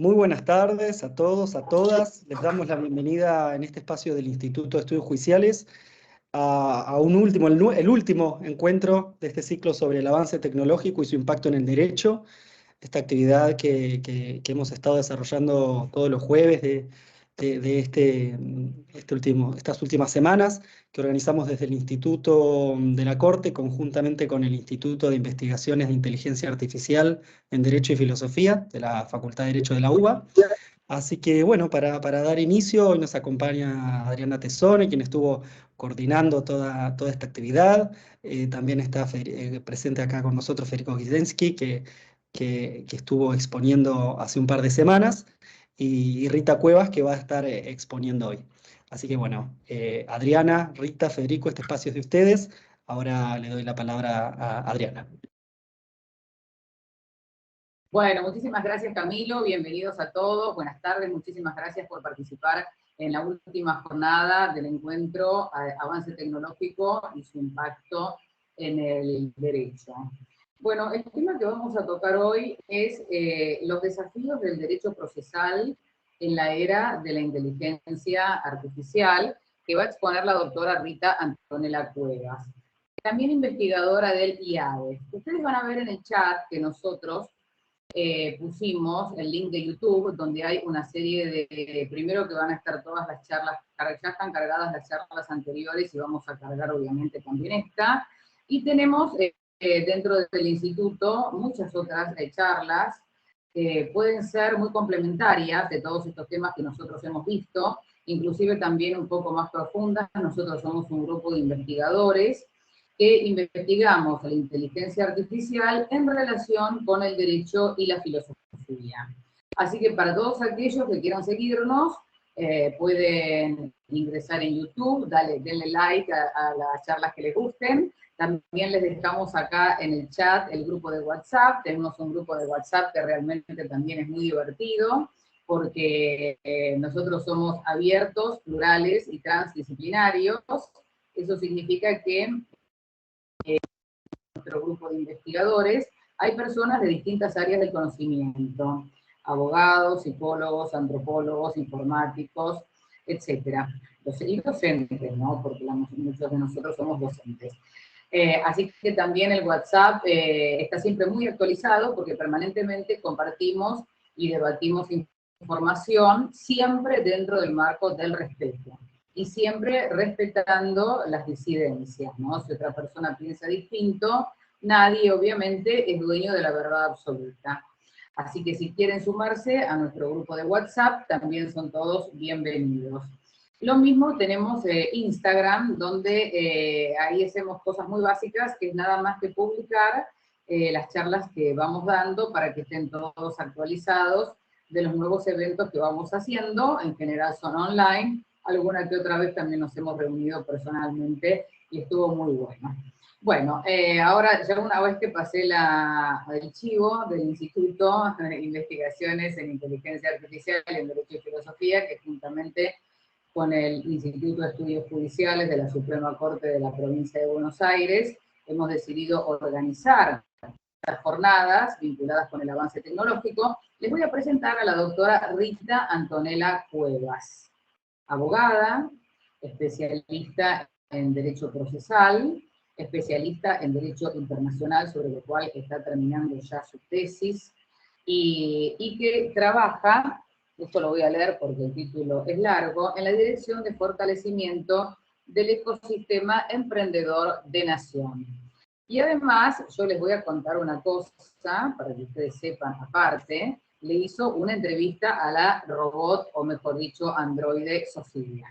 Muy buenas tardes a todos, a todas. Les damos la bienvenida en este espacio del Instituto de Estudios Judiciales a un último, el último encuentro de este ciclo sobre el avance tecnológico y su impacto en el derecho. Esta actividad que hemos estado desarrollando todos los jueves de estas últimas semanas, que organizamos desde el Instituto de la Corte, conjuntamente con el Instituto de Investigaciones de Inteligencia Artificial en Derecho y Filosofía de la Facultad de Derecho de la UBA. Así que bueno, para dar inicio, hoy nos acompaña Adriana Tesone, quien estuvo coordinando toda esta actividad. También está presente acá con nosotros Federico Gizensky, que estuvo exponiendo hace un par de semanas, y Rita Cuevas, que va a estar exponiendo hoy. Así que bueno, Adriana, Rita, Federico, este espacio es de ustedes. Ahora le doy la palabra a Adriana. Bueno, muchísimas gracias Camilo, bienvenidos a todos, buenas tardes, muchísimas gracias por participar en la última jornada del encuentro Avance Tecnológico y su impacto en el derecho. Bueno, el tema que vamos a tocar hoy es los desafíos del derecho procesal en la era de la inteligencia artificial, que va a exponer la doctora Rita Antonella Cuevas, también investigadora del IADE. Ustedes van a ver en el chat que nosotros pusimos el link de YouTube, donde hay una serie de, primero que van a estar todas las charlas, ya están cargadas las charlas anteriores y vamos a cargar obviamente también esta, y tenemos dentro del instituto muchas otras charlas que pueden ser muy complementarias de todos estos temas que nosotros hemos visto, inclusive también un poco más profundas. Nosotros somos un grupo de investigadores que investigamos la inteligencia artificial en relación con el derecho y la filosofía. Así que para todos aquellos que quieran seguirnos, pueden ingresar en YouTube, denle like a las charlas que les gusten. También les dejamos acá en el chat el grupo de WhatsApp. Tenemos un grupo de WhatsApp que realmente también es muy divertido, porque nosotros somos abiertos, plurales y transdisciplinarios. Eso significa que nuestro grupo de investigadores, hay personas de distintas áreas del conocimiento, abogados, psicólogos, antropólogos, informáticos, etcétera. Y docentes, ¿no? Porque muchos de nosotros somos docentes. Así que también el WhatsApp está siempre muy actualizado porque permanentemente compartimos y debatimos información, siempre dentro del marco del respeto. Y siempre respetando las disidencias, ¿no? Si otra persona piensa distinto, nadie obviamente es dueño de la verdad absoluta. Así que si quieren sumarse a nuestro grupo de WhatsApp, también son todos bienvenidos. Lo mismo tenemos Instagram, donde ahí hacemos cosas muy básicas, que es nada más que publicar las charlas que vamos dando para que estén todos actualizados de los nuevos eventos que vamos haciendo. En general son online, alguna que otra vez también nos hemos reunido personalmente y estuvo muy bueno. Bueno, ahora ya una vez que pasé el chivo del Instituto de Investigaciones en Inteligencia Artificial y en Derecho y Filosofía, que juntamente con el Instituto de Estudios Judiciales de la Suprema Corte de la Provincia de Buenos Aires, hemos decidido organizar las jornadas vinculadas con el avance tecnológico. Les voy a presentar a la doctora Rita Antonella Cuevas, abogada, especialista en Derecho Procesal, especialista en Derecho Internacional, sobre lo cual está terminando ya su tesis, y que trabaja, esto lo voy a leer porque el título es largo, en la dirección de fortalecimiento del ecosistema emprendedor de nación. Y además, yo les voy a contar una cosa, para que ustedes sepan aparte, le hizo una entrevista a la robot, o mejor dicho, androide Sofía.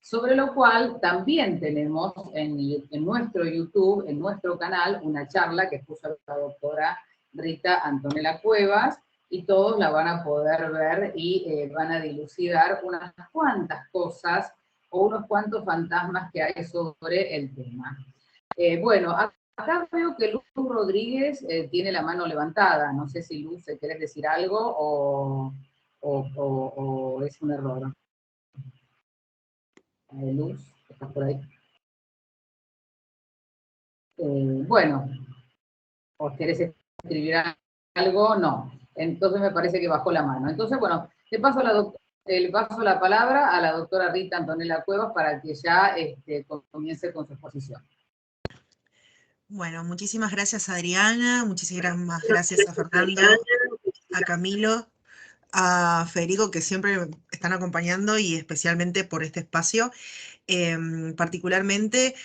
Sobre lo cual también tenemos en nuestro YouTube, en nuestro canal, una charla que puso la doctora Rita Antonella Cuevas, y todos la van a poder ver y van a dilucidar unas cuantas cosas o unos cuantos fantasmas que hay sobre el tema. Bueno, acá veo que Luz Rodríguez tiene la mano levantada. No sé si Luz, ¿querés decir algo o es un error? Luz, ¿estás por ahí? Bueno, ¿o querés escribir algo? No. entonces me parece que bajó la mano. Entonces, bueno, le paso la palabra a la doctora Rita Antonella Cuevas para que ya comience con su exposición. Bueno, muchísimas gracias Adriana, muchísimas gracias a Fernando, a Camilo, a Federico, que siempre me están acompañando y especialmente por este espacio. Particularmente,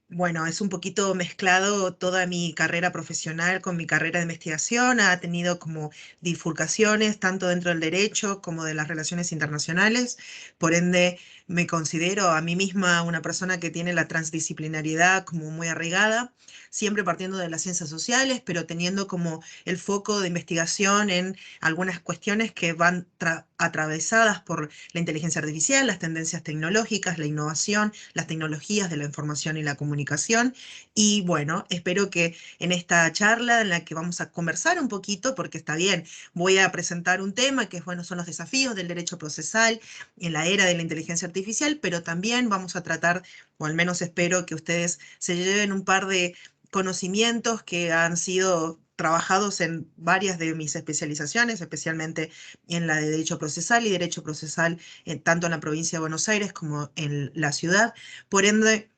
bueno, es un poquito mezclado toda mi carrera profesional con mi carrera de investigación, ha tenido como bifurcaciones tanto dentro del derecho como de las relaciones internacionales, por ende me considero a mí misma una persona que tiene la transdisciplinariedad como muy arraigada, siempre partiendo de las ciencias sociales, pero teniendo como el foco de investigación en algunas cuestiones que van atravesadas por la inteligencia artificial, las tendencias tecnológicas, la innovación, las tecnologías de la información y la comunicación. Y bueno, espero que en esta charla en la que vamos a conversar un poquito, porque está bien, voy a presentar un tema que bueno, son los desafíos del derecho procesal en la era de la inteligencia artificial, pero también vamos a tratar, o al menos espero que ustedes se lleven un par de conocimientos que han sido trabajados en varias de mis especializaciones, especialmente en la de Derecho Procesal y Derecho Procesal tanto en la provincia de Buenos Aires como en la ciudad. Por ende,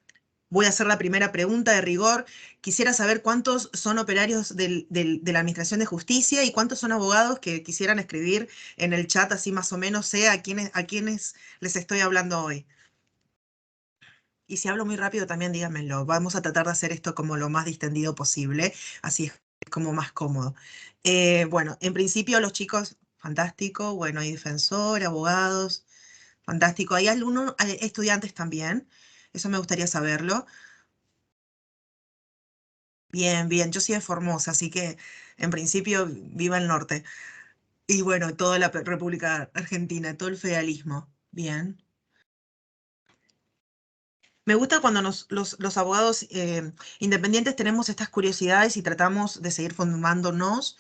voy a hacer la primera pregunta de rigor. Quisiera saber cuántos son operarios de la Administración de Justicia y cuántos son abogados que quisieran escribir en el chat, así más o menos sé a quiénes les estoy hablando hoy. Y si hablo muy rápido también díganmelo. Vamos a tratar de hacer esto como lo más distendido posible, así es como más cómodo. Bueno, en principio los chicos, fantástico. Bueno, hay defensor, abogados, fantástico. ¿Hay alumnos, estudiantes también? Eso me gustaría saberlo. Bien, bien. Yo soy de Formosa, así que en principio viva el norte. Y bueno, toda la República Argentina, todo el feudalismo. Bien. Me gusta cuando los abogados independientes tenemos estas curiosidades y tratamos de seguir formándonos,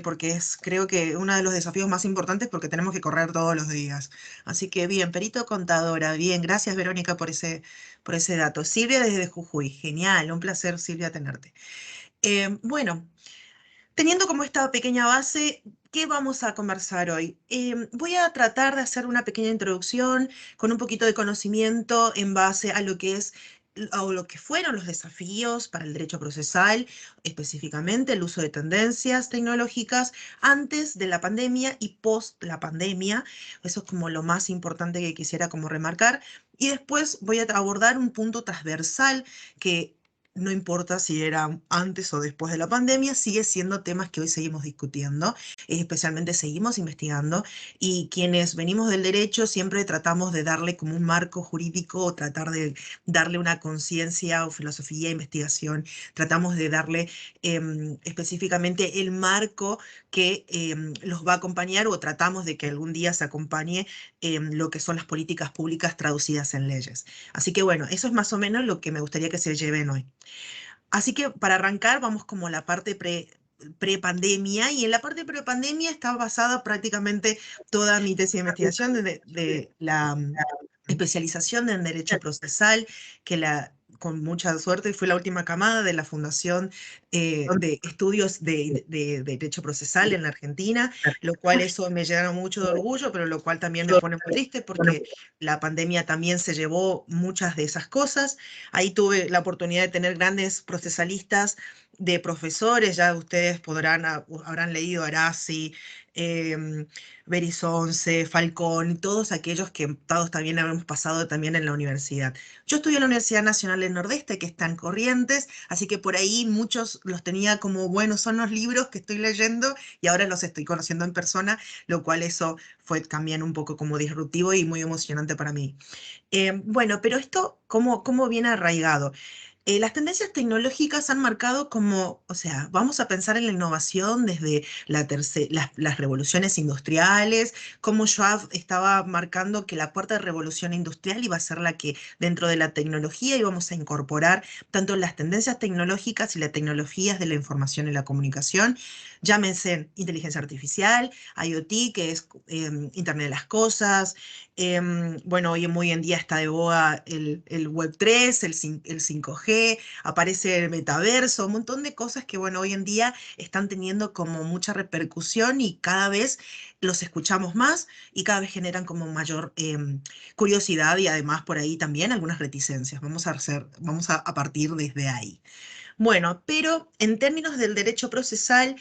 porque es creo que uno de los desafíos más importantes porque tenemos que correr todos los días. Así que bien, perito contadora, bien, gracias Verónica por ese dato. Silvia desde Jujuy, genial, un placer Silvia tenerte. Bueno. Teniendo como esta pequeña base, ¿qué vamos a conversar hoy? Voy a tratar de hacer una pequeña introducción con un poquito de conocimiento en base a lo que es o lo que fueron los desafíos para el derecho procesal, específicamente el uso de tendencias tecnológicas antes de la pandemia y post la pandemia. Eso es como lo más importante que quisiera como remarcar. Y después voy a abordar un punto transversal que no importa si era antes o después de la pandemia, sigue siendo temas que hoy seguimos discutiendo, especialmente seguimos investigando, y quienes venimos del derecho siempre tratamos de darle como un marco jurídico o tratar de darle una conciencia o filosofía de investigación, tratamos de darle específicamente el marco que los va a acompañar o tratamos de que algún día se acompañe lo que son las políticas públicas traducidas en leyes. Así que bueno, eso es más o menos lo que me gustaría que se lleven hoy. Así que para arrancar vamos como la parte pre-pandemia, y en la parte pre-pandemia está basada prácticamente toda mi tesis de investigación de la especialización en Derecho Procesal, que con mucha suerte fue la última camada de la Fundación de Estudios de Derecho Procesal en la Argentina, lo cual eso me llena mucho de orgullo, pero lo cual también me pone muy triste porque la pandemia también se llevó muchas de esas cosas. Ahí tuve la oportunidad de tener grandes procesalistas de profesores, ya ustedes habrán leído Arasi, Berizonce, Falcón, todos aquellos que todos también habremos pasado también en la universidad. Yo estudié en la Universidad Nacional del Nordeste, que está en Corrientes, así que por ahí muchos los tenía como, bueno, son los libros que estoy leyendo y ahora los estoy conociendo en persona, lo cual eso fue también un poco como disruptivo y muy emocionante para mí. Bueno, pero esto, ¿cómo viene arraigado? Las tendencias tecnológicas han marcado como, o sea, vamos a pensar en la innovación desde las revoluciones industriales, como Schwab estaba marcando que la cuarta revolución industrial iba a ser la que dentro de la tecnología íbamos a incorporar tanto las tendencias tecnológicas y las tecnologías de la información y la comunicación, llámense inteligencia artificial, IoT, que es Internet de las Cosas. Bueno, hoy en día está de boga el Web3, el 5G, 5G, aparece el metaverso, un montón de cosas que, bueno, hoy en día están teniendo como mucha repercusión y cada vez los escuchamos más y cada vez generan como mayor curiosidad y además por ahí también algunas reticencias. Vamos a partir desde ahí. Bueno, pero en términos del derecho procesal,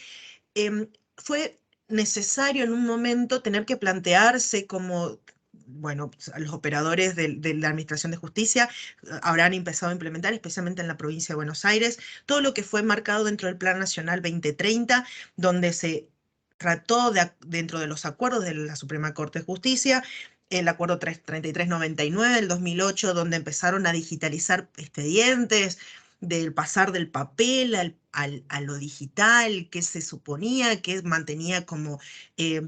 fue necesario en un momento tener que plantearse como, bueno, los operadores de la Administración de Justicia habrán empezado a implementar, especialmente en la provincia de Buenos Aires, todo lo que fue marcado dentro del Plan Nacional 2030, donde se trató dentro de los acuerdos de la Suprema Corte de Justicia, el acuerdo 3399 del 2008, donde empezaron a digitalizar expedientes, del pasar del papel a lo digital, que se suponía que mantenía como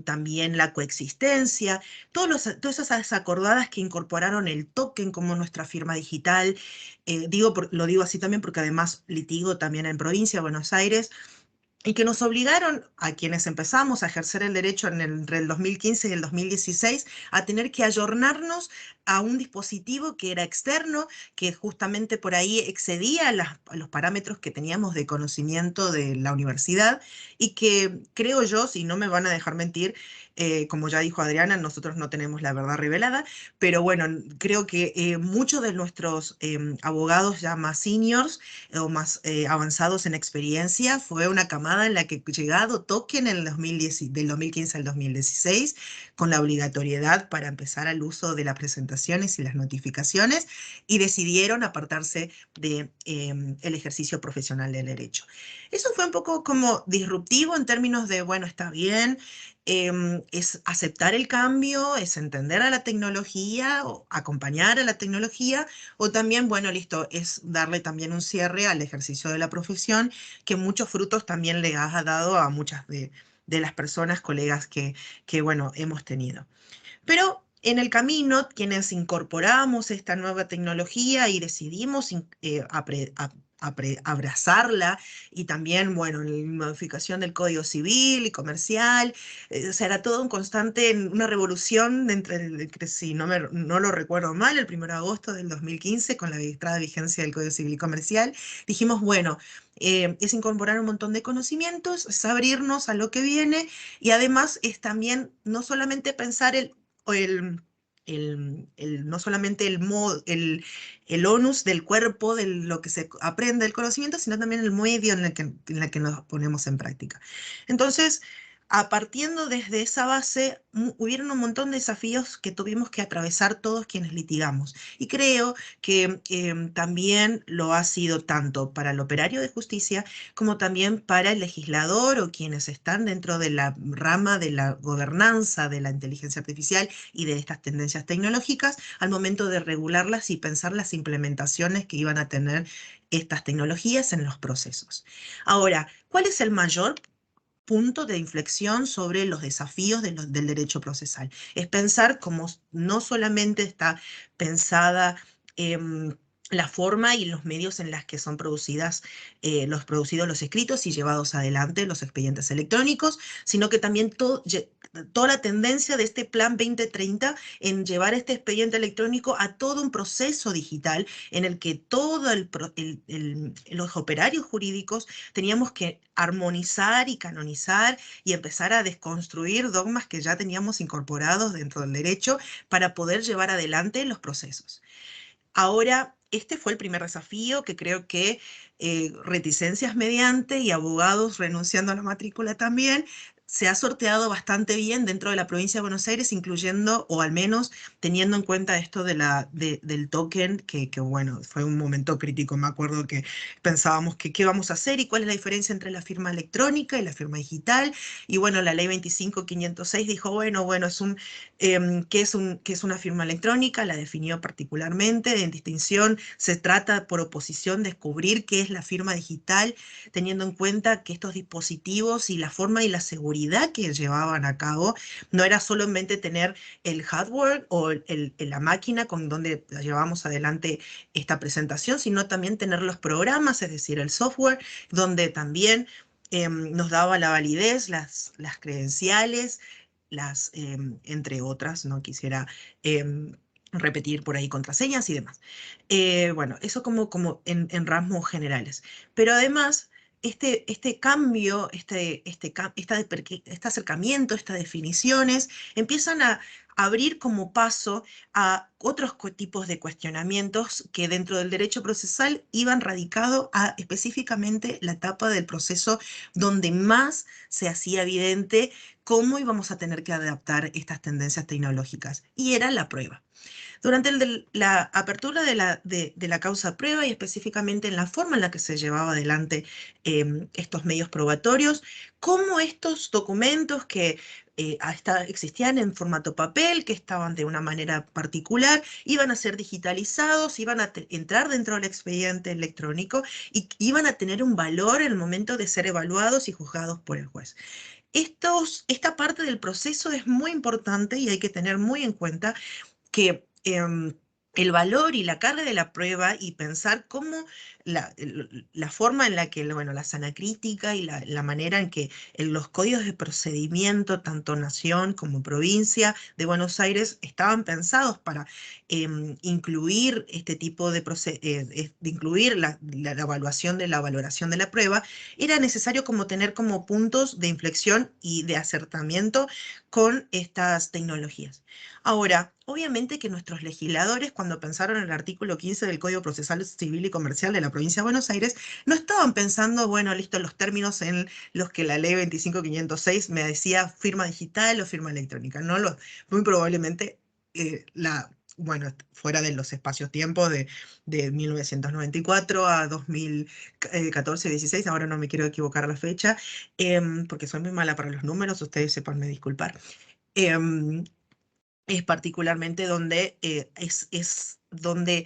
también la coexistencia, todas esas acordadas que incorporaron el token como nuestra firma digital, lo digo así también porque además litigo también en provincia de Buenos Aires, y que nos obligaron a quienes empezamos a ejercer el derecho entre el 2015 y el 2016 a tener que ayornarnos a un dispositivo que era externo, que justamente por ahí excedía los parámetros que teníamos de conocimiento de la universidad y que creo yo, si no me van a dejar mentir, como ya dijo Adriana, nosotros no tenemos la verdad revelada, pero bueno, creo que muchos de nuestros abogados ya más seniors o más avanzados en experiencia, fue una camada en la que llegado token en el del 2015 al 2016, con la obligatoriedad para empezar al uso de las presentaciones y las notificaciones, y decidieron apartarse de el ejercicio profesional del derecho. Eso fue un poco como disruptivo en términos de, bueno, está bien, es aceptar el cambio, es entender a la tecnología, o acompañar a la tecnología, o también, bueno, listo, es darle también un cierre al ejercicio de la profesión, que muchos frutos también le ha dado a muchas de las personas, colegas bueno, hemos tenido. Pero en el camino, quienes incorporamos esta nueva tecnología y decidimos abrazarla, y también, bueno, la modificación del Código Civil y Comercial, o sea, era todo un constante, una revolución si no lo recuerdo mal, el 1 de agosto del 2015, con la entrada de vigencia del Código Civil y Comercial, dijimos, bueno, es incorporar un montón de conocimientos, es abrirnos a lo que viene, y además es también no solamente pensar no solamente el onus del cuerpo, de lo que se aprende del conocimiento, sino también el medio en el que nos ponemos en práctica. Entonces, partiendo desde esa base, hubieron un montón de desafíos que tuvimos que atravesar todos quienes litigamos. Y creo que también lo ha sido tanto para el operario de justicia como también para el legislador o quienes están dentro de la rama de la gobernanza de la inteligencia artificial y de estas tendencias tecnológicas al momento de regularlas y pensar las implementaciones que iban a tener estas tecnologías en los procesos. Ahora, ¿cuál es el mayor punto de inflexión sobre los desafíos del derecho procesal? Es pensar cómo no solamente está pensada la forma y los medios en las que son producidos los escritos y llevados adelante los expedientes electrónicos, sino que también toda la tendencia de este Plan 2030 en llevar este expediente electrónico a todo un proceso digital en el que todos los operarios jurídicos teníamos que armonizar y canonizar y empezar a desconstruir dogmas que ya teníamos incorporados dentro del derecho para poder llevar adelante los procesos. Ahora, este fue el primer desafío que creo que reticencias mediante y abogados renunciando a la matrícula también, se ha sorteado bastante bien dentro de la provincia de Buenos Aires, incluyendo, o al menos teniendo en cuenta esto del token, que bueno, fue un momento crítico. Me acuerdo que pensábamos que qué vamos a hacer y cuál es la diferencia entre la firma electrónica y la firma digital. Y bueno, la ley 25.506 dijo, bueno, ¿qué es una firma electrónica? La definió particularmente, en distinción, se trata por oposición de descubrir qué es la firma digital, teniendo en cuenta que estos dispositivos y la forma y la seguridad que llevaban a cabo no era solamente tener el hardware o la máquina con donde llevamos adelante esta presentación, sino también tener los programas, es decir, el software, donde también nos daba la validez, las credenciales, entre otras, no quisiera repetir por ahí contraseñas y demás. Bueno, eso como en rasgos generales. Pero además, este cambio, este acercamiento, estas definiciones, empiezan a abrir como paso a otros tipos de cuestionamientos que dentro del derecho procesal iban radicados a específicamente la etapa del proceso donde más se hacía evidente cómo íbamos a tener que adaptar estas tendencias tecnológicas, y era la prueba. Durante la apertura de la causa prueba y específicamente en la forma en la que se llevaba adelante estos medios probatorios, cómo estos documentos que existían en formato papel, que estaban de una manera particular, iban a ser digitalizados, iban a entrar dentro del expediente electrónico y iban a tener un valor en el momento de ser evaluados y juzgados por el juez. Esta parte del proceso es muy importante y hay que tener muy en cuenta que el valor y la carga de la prueba y pensar cómo la forma en la que, bueno, la sana crítica y la manera en que los códigos de procedimiento, tanto nación como provincia de Buenos Aires, estaban pensados para incluir este tipo de incluir la evaluación de la valoración de la prueba, era necesario como tener como puntos de inflexión y de acertamiento con estas tecnologías. Ahora, obviamente que nuestros legisladores, cuando pensaron en el artículo 15 del Código Procesal Civil y Comercial de la Provincia de Buenos Aires, no estaban pensando, bueno, listo, los términos en los que la ley 25.506 me decía firma digital o firma electrónica. No muy probablemente bueno, fuera de los espacios-tiempo de 1994 a 2014-16, ahora no me quiero equivocar la fecha, porque soy muy mala para los números, ustedes sepanme disculpar. Es particularmente donde es donde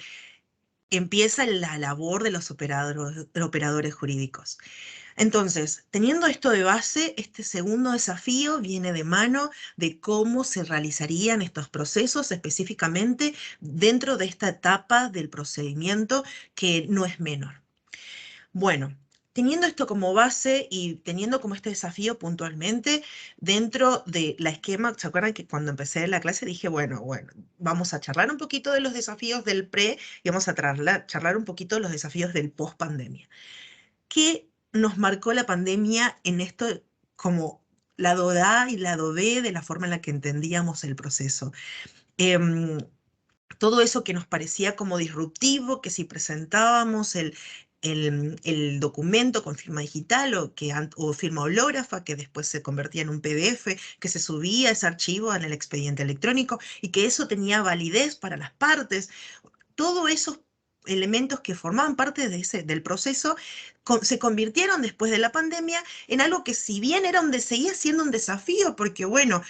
empieza la labor de los operadores jurídicos. Entonces, teniendo esto de base, este segundo desafío viene de mano de cómo se realizarían estos procesos específicamente dentro de esta etapa del procedimiento que no es menor. Bueno, teniendo esto como base y teniendo como este desafío puntualmente dentro de la esquema, ¿se acuerdan que cuando empecé la clase dije, bueno, vamos a charlar un poquito de los desafíos del pre y vamos a charlar un poquito de los desafíos del post pandemia? ¿Qué nos marcó la pandemia en esto como lado A y lado B de la forma en la que entendíamos el proceso? Todo eso que nos parecía como disruptivo, que si presentábamos el documento con firma digital o firma hológrafa, que después se convertía en un PDF, que se subía ese archivo en el expediente electrónico y que eso tenía validez para las partes, todos esos elementos que formaban parte del proceso se convirtieron después de la pandemia en algo que si bien seguía siendo un desafío, porque bueno,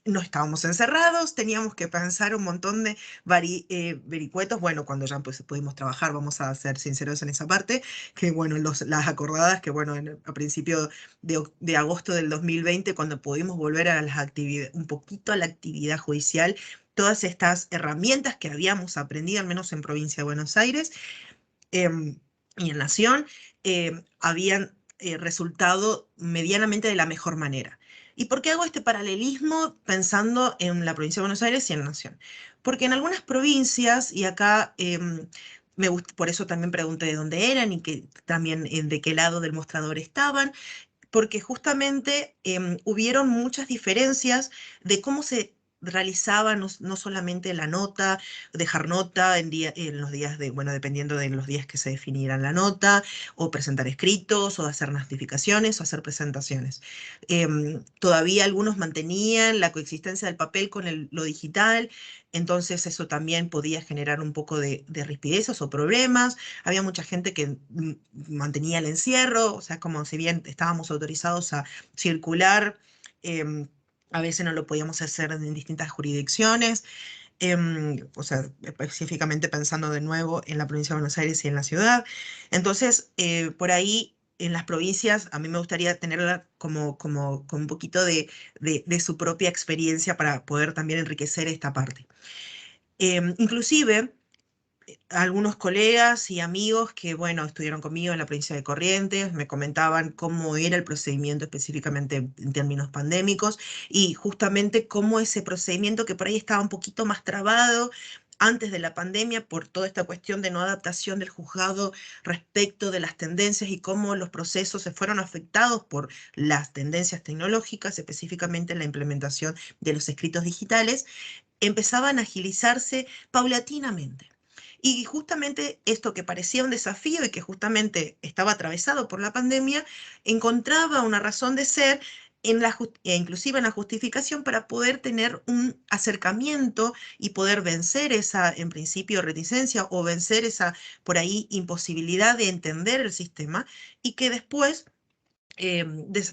no estábamos encerrados, teníamos que pensar un montón de vericuetos, bueno, cuando ya pues, pudimos trabajar, vamos a ser sinceros en esa parte, que bueno, las acordadas, que bueno, a principio de agosto del 2020, cuando pudimos volver a las actividades, un poquito a la actividad judicial, todas estas herramientas que habíamos aprendido, al menos en Provincia de Buenos Aires y en Nación, habían resultado medianamente de la mejor manera. ¿Y por qué hago este paralelismo pensando en la Provincia de Buenos Aires y en Nación? Porque en algunas provincias, y acá por eso también pregunté de dónde eran y también de qué lado del mostrador estaban, porque justamente hubieron muchas diferencias de cómo se realizaba no solamente la nota, dejar nota en los días bueno, dependiendo de los días que se definieran la nota, o presentar escritos, o hacer notificaciones, o hacer presentaciones. Todavía algunos mantenían la coexistencia del papel con lo digital, entonces eso también podía generar un poco de rispidezas o problemas. Había mucha gente que mantenía el encierro, o sea, como si bien estábamos autorizados a circular, a veces no lo podíamos hacer en distintas jurisdicciones, o sea, específicamente pensando de nuevo en la provincia de Buenos Aires y en la ciudad. Entonces, por ahí en las provincias, a mí me gustaría tenerla como con un poquito de su propia experiencia para poder también enriquecer esta parte. Inclusive, algunos colegas y amigos que, bueno, estuvieron conmigo en la provincia de Corrientes, me comentaban cómo era el procedimiento específicamente en términos pandémicos y justamente cómo ese procedimiento que por ahí estaba un poquito más trabado antes de la pandemia por toda esta cuestión de no adaptación del juzgado respecto de las tendencias y cómo los procesos se fueron afectados por las tendencias tecnológicas, específicamente la implementación de los escritos digitales, empezaban a agilizarse paulatinamente. Y justamente esto que parecía un desafío y que justamente estaba atravesado por la pandemia, encontraba una razón de ser inclusive en la justificación para poder tener un acercamiento y poder vencer esa, en principio, reticencia o vencer esa, por ahí, imposibilidad de entender el sistema y que después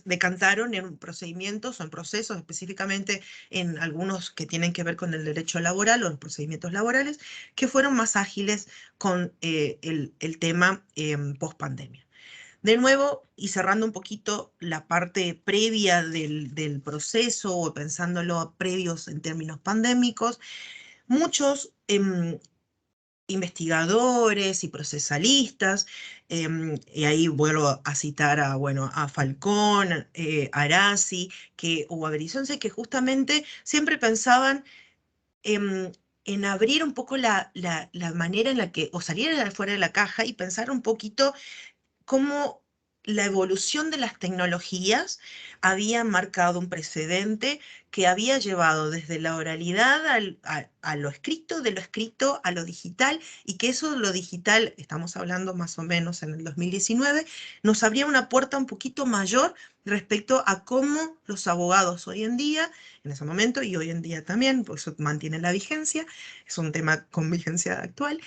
decantaron en procedimientos o en procesos, específicamente en algunos que tienen que ver con el derecho laboral o en procedimientos laborales, que fueron más ágiles con el tema post pandemia. De nuevo, y cerrando un poquito la parte previa del proceso o pensándolo previos en términos pandémicos, muchos investigadores y procesalistas, y ahí vuelvo a citar a, bueno, a Falcón, Arasi, o a Berizonce, que justamente siempre pensaban en abrir un poco la manera en la que, o salir de fuera de la caja y pensar un poquito cómo la evolución de las tecnologías había marcado un precedente que había llevado desde la oralidad a lo escrito, de lo escrito a lo digital, y que eso de lo digital, estamos hablando más o menos en el 2019, nos abría una puerta un poquito mayor respecto a cómo los abogados hoy en día, en ese momento y hoy en día también, por eso mantiene la vigencia, es un tema con vigencia actual,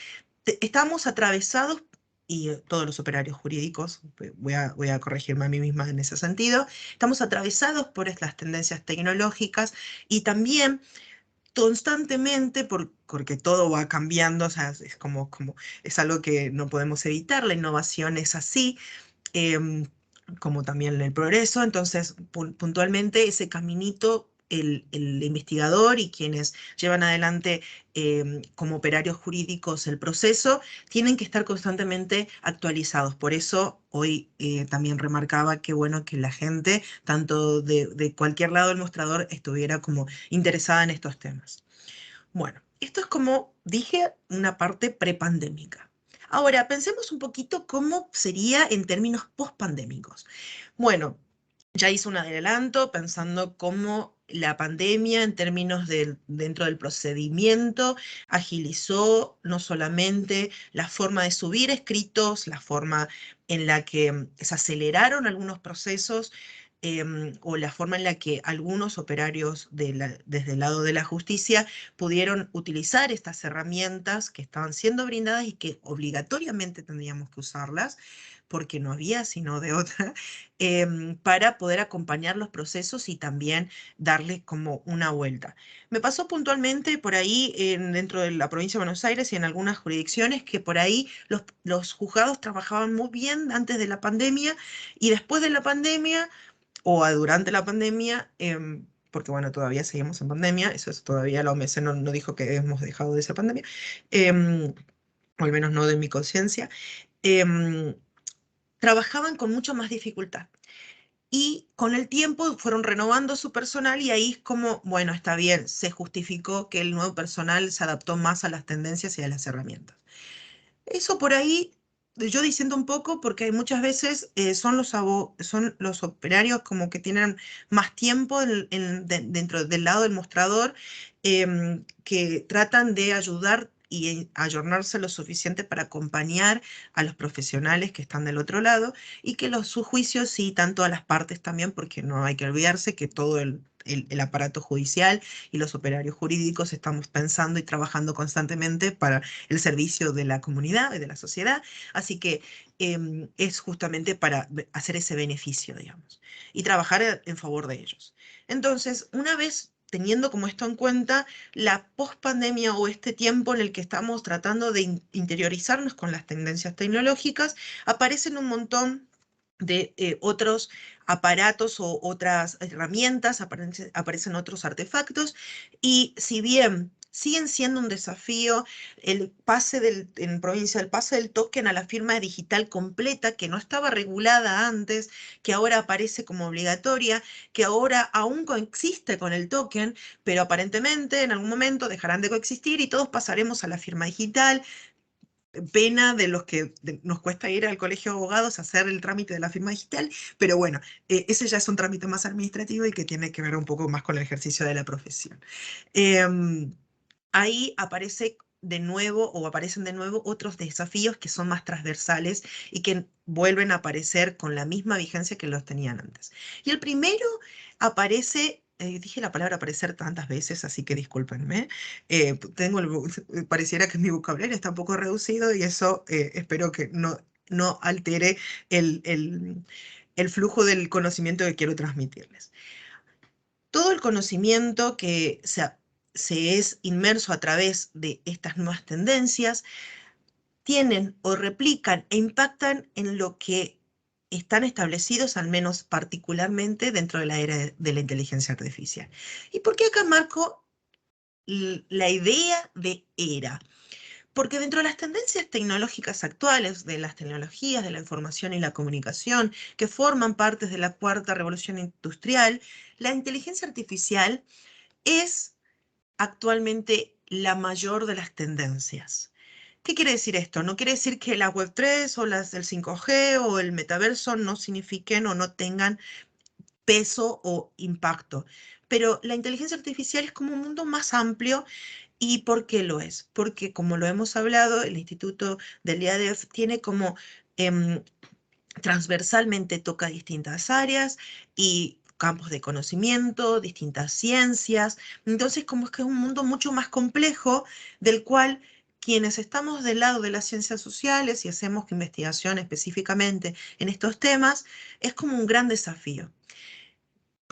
estamos atravesados y todos los operarios jurídicos, voy a corregirme a mí misma en ese sentido, estamos atravesados por las tendencias tecnológicas y también constantemente, porque todo va cambiando, o sea, es es algo que no podemos evitar, la innovación es así, como también el progreso, entonces puntualmente ese caminito, el investigador y quienes llevan adelante como operarios jurídicos el proceso, tienen que estar constantemente actualizados. Por eso hoy también remarcaba que bueno que la gente, tanto de cualquier lado del mostrador, estuviera como interesada en estos temas. Bueno, esto es como dije, una parte prepandémica. Ahora, pensemos un poquito cómo sería en términos post-pandémicos. Bueno, ya hice un adelanto pensando cómo la pandemia en términos dentro del procedimiento agilizó no solamente la forma de subir escritos, la forma en la que se aceleraron algunos procesos, o la forma en la que algunos operarios desde el lado de la justicia pudieron utilizar estas herramientas que estaban siendo brindadas y que obligatoriamente tendríamos que usarlas, porque no había sino de otra, para poder acompañar los procesos y también darle como una vuelta. Me pasó puntualmente por ahí dentro de la provincia de Buenos Aires y en algunas jurisdicciones que por ahí los juzgados trabajaban muy bien antes de la pandemia y después de la pandemia o durante la pandemia, porque bueno, todavía seguimos en pandemia, eso es todavía la OMS no dijo que hemos dejado de ser pandemia, o al menos no de mi conciencia, em, trabajaban con mucha más dificultad. Y con el tiempo fueron renovando su personal y ahí es como, bueno, está bien, se justificó que el nuevo personal se adaptó más a las tendencias y a las herramientas. Eso por ahí, yo diciendo un poco, porque hay muchas veces son los operarios como que tienen más tiempo dentro del lado del mostrador, que tratan de ayudar y ayornarse lo suficiente para acompañar a los profesionales que están del otro lado y que sus juicios sí, tanto a las partes también, porque no hay que olvidarse que todo el aparato judicial y los operarios jurídicos estamos pensando y trabajando constantemente para el servicio de la comunidad y de la sociedad, así que es justamente para hacer ese beneficio, digamos, y trabajar en favor de ellos. Entonces, una vez teniendo como esto en cuenta, la pospandemia o este tiempo en el que estamos tratando de interiorizarnos con las tendencias tecnológicas, aparecen un montón de otros aparatos o otras herramientas, aparecen otros artefactos, y si bien siguen siendo un desafío. El pase en provincia, el pase del token a la firma digital completa, que no estaba regulada antes, que ahora aparece como obligatoria, que ahora aún coexiste con el token, pero aparentemente en algún momento dejarán de coexistir y todos pasaremos a la firma digital. Pena de los que nos cuesta ir al colegio de abogados a hacer el trámite de la firma digital, pero bueno, ese ya es un trámite más administrativo y que tiene que ver un poco más con el ejercicio de la profesión. Ahí aparece de nuevo o aparecen de nuevo otros desafíos que son más transversales y que vuelven a aparecer con la misma vigencia que los tenían antes. Y el primero aparece, dije la palabra aparecer tantas veces, así que discúlpenme, pareciera que mi vocabulario está un poco reducido y eso espero que no altere el flujo del conocimiento que quiero transmitirles. Todo el conocimiento que se es inmerso a través de estas nuevas tendencias tienen o replican e impactan en lo que están establecidos, al menos particularmente dentro de la era de la inteligencia artificial. ¿Y por qué acá marco la idea de era? Porque dentro de las tendencias tecnológicas actuales, de las tecnologías de la información y la comunicación, que forman parte de la cuarta revolución industrial, la inteligencia artificial es actualmente la mayor de las tendencias. ¿Qué quiere decir esto? No quiere decir que la Web3 o las del 5G o el metaverso no signifiquen o no tengan peso o impacto, pero la inteligencia artificial es como un mundo más amplio. ¿Y por qué lo es? Porque, como lo hemos hablado, el Instituto del IADEF tiene como transversalmente toca distintas áreas y campos de conocimiento, distintas ciencias. Entonces, como es que es un mundo mucho más complejo del cual quienes estamos del lado de las ciencias sociales y hacemos investigación específicamente en estos temas, es como un gran desafío.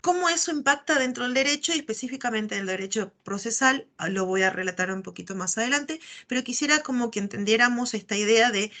¿Cómo eso impacta dentro del derecho y específicamente del derecho procesal? Lo voy a relatar un poquito más adelante, pero quisiera como que entendiéramos esta idea de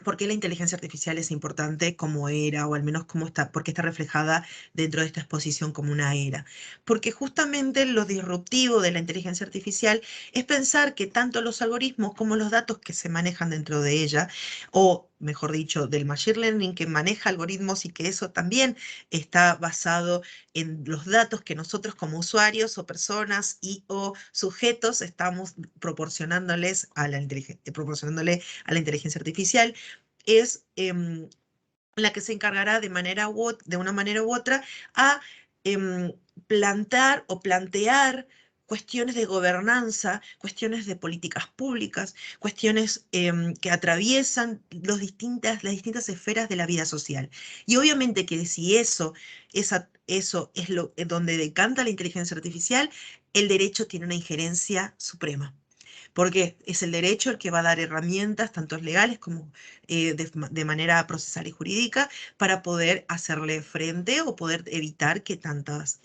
por qué la inteligencia artificial es importante como era, o al menos por qué está reflejada dentro de esta exposición como una era. Porque justamente lo disruptivo de la inteligencia artificial es pensar que tanto los algoritmos como los datos que se manejan dentro de ella, o mejor dicho, del machine learning que maneja algoritmos y que eso también está basado en los datos que nosotros como usuarios o personas o sujetos estamos proporcionándoles a la inteligencia artificial, es la que se encargará de una manera u otra a plantar o plantear cuestiones de gobernanza, cuestiones de políticas públicas, cuestiones que atraviesan las distintas esferas de la vida social. Y obviamente que si eso es donde decanta la inteligencia artificial, el derecho tiene una injerencia suprema. Porque es el derecho el que va a dar herramientas, tanto legales como de manera procesal y jurídica, para poder hacerle frente o poder evitar que estas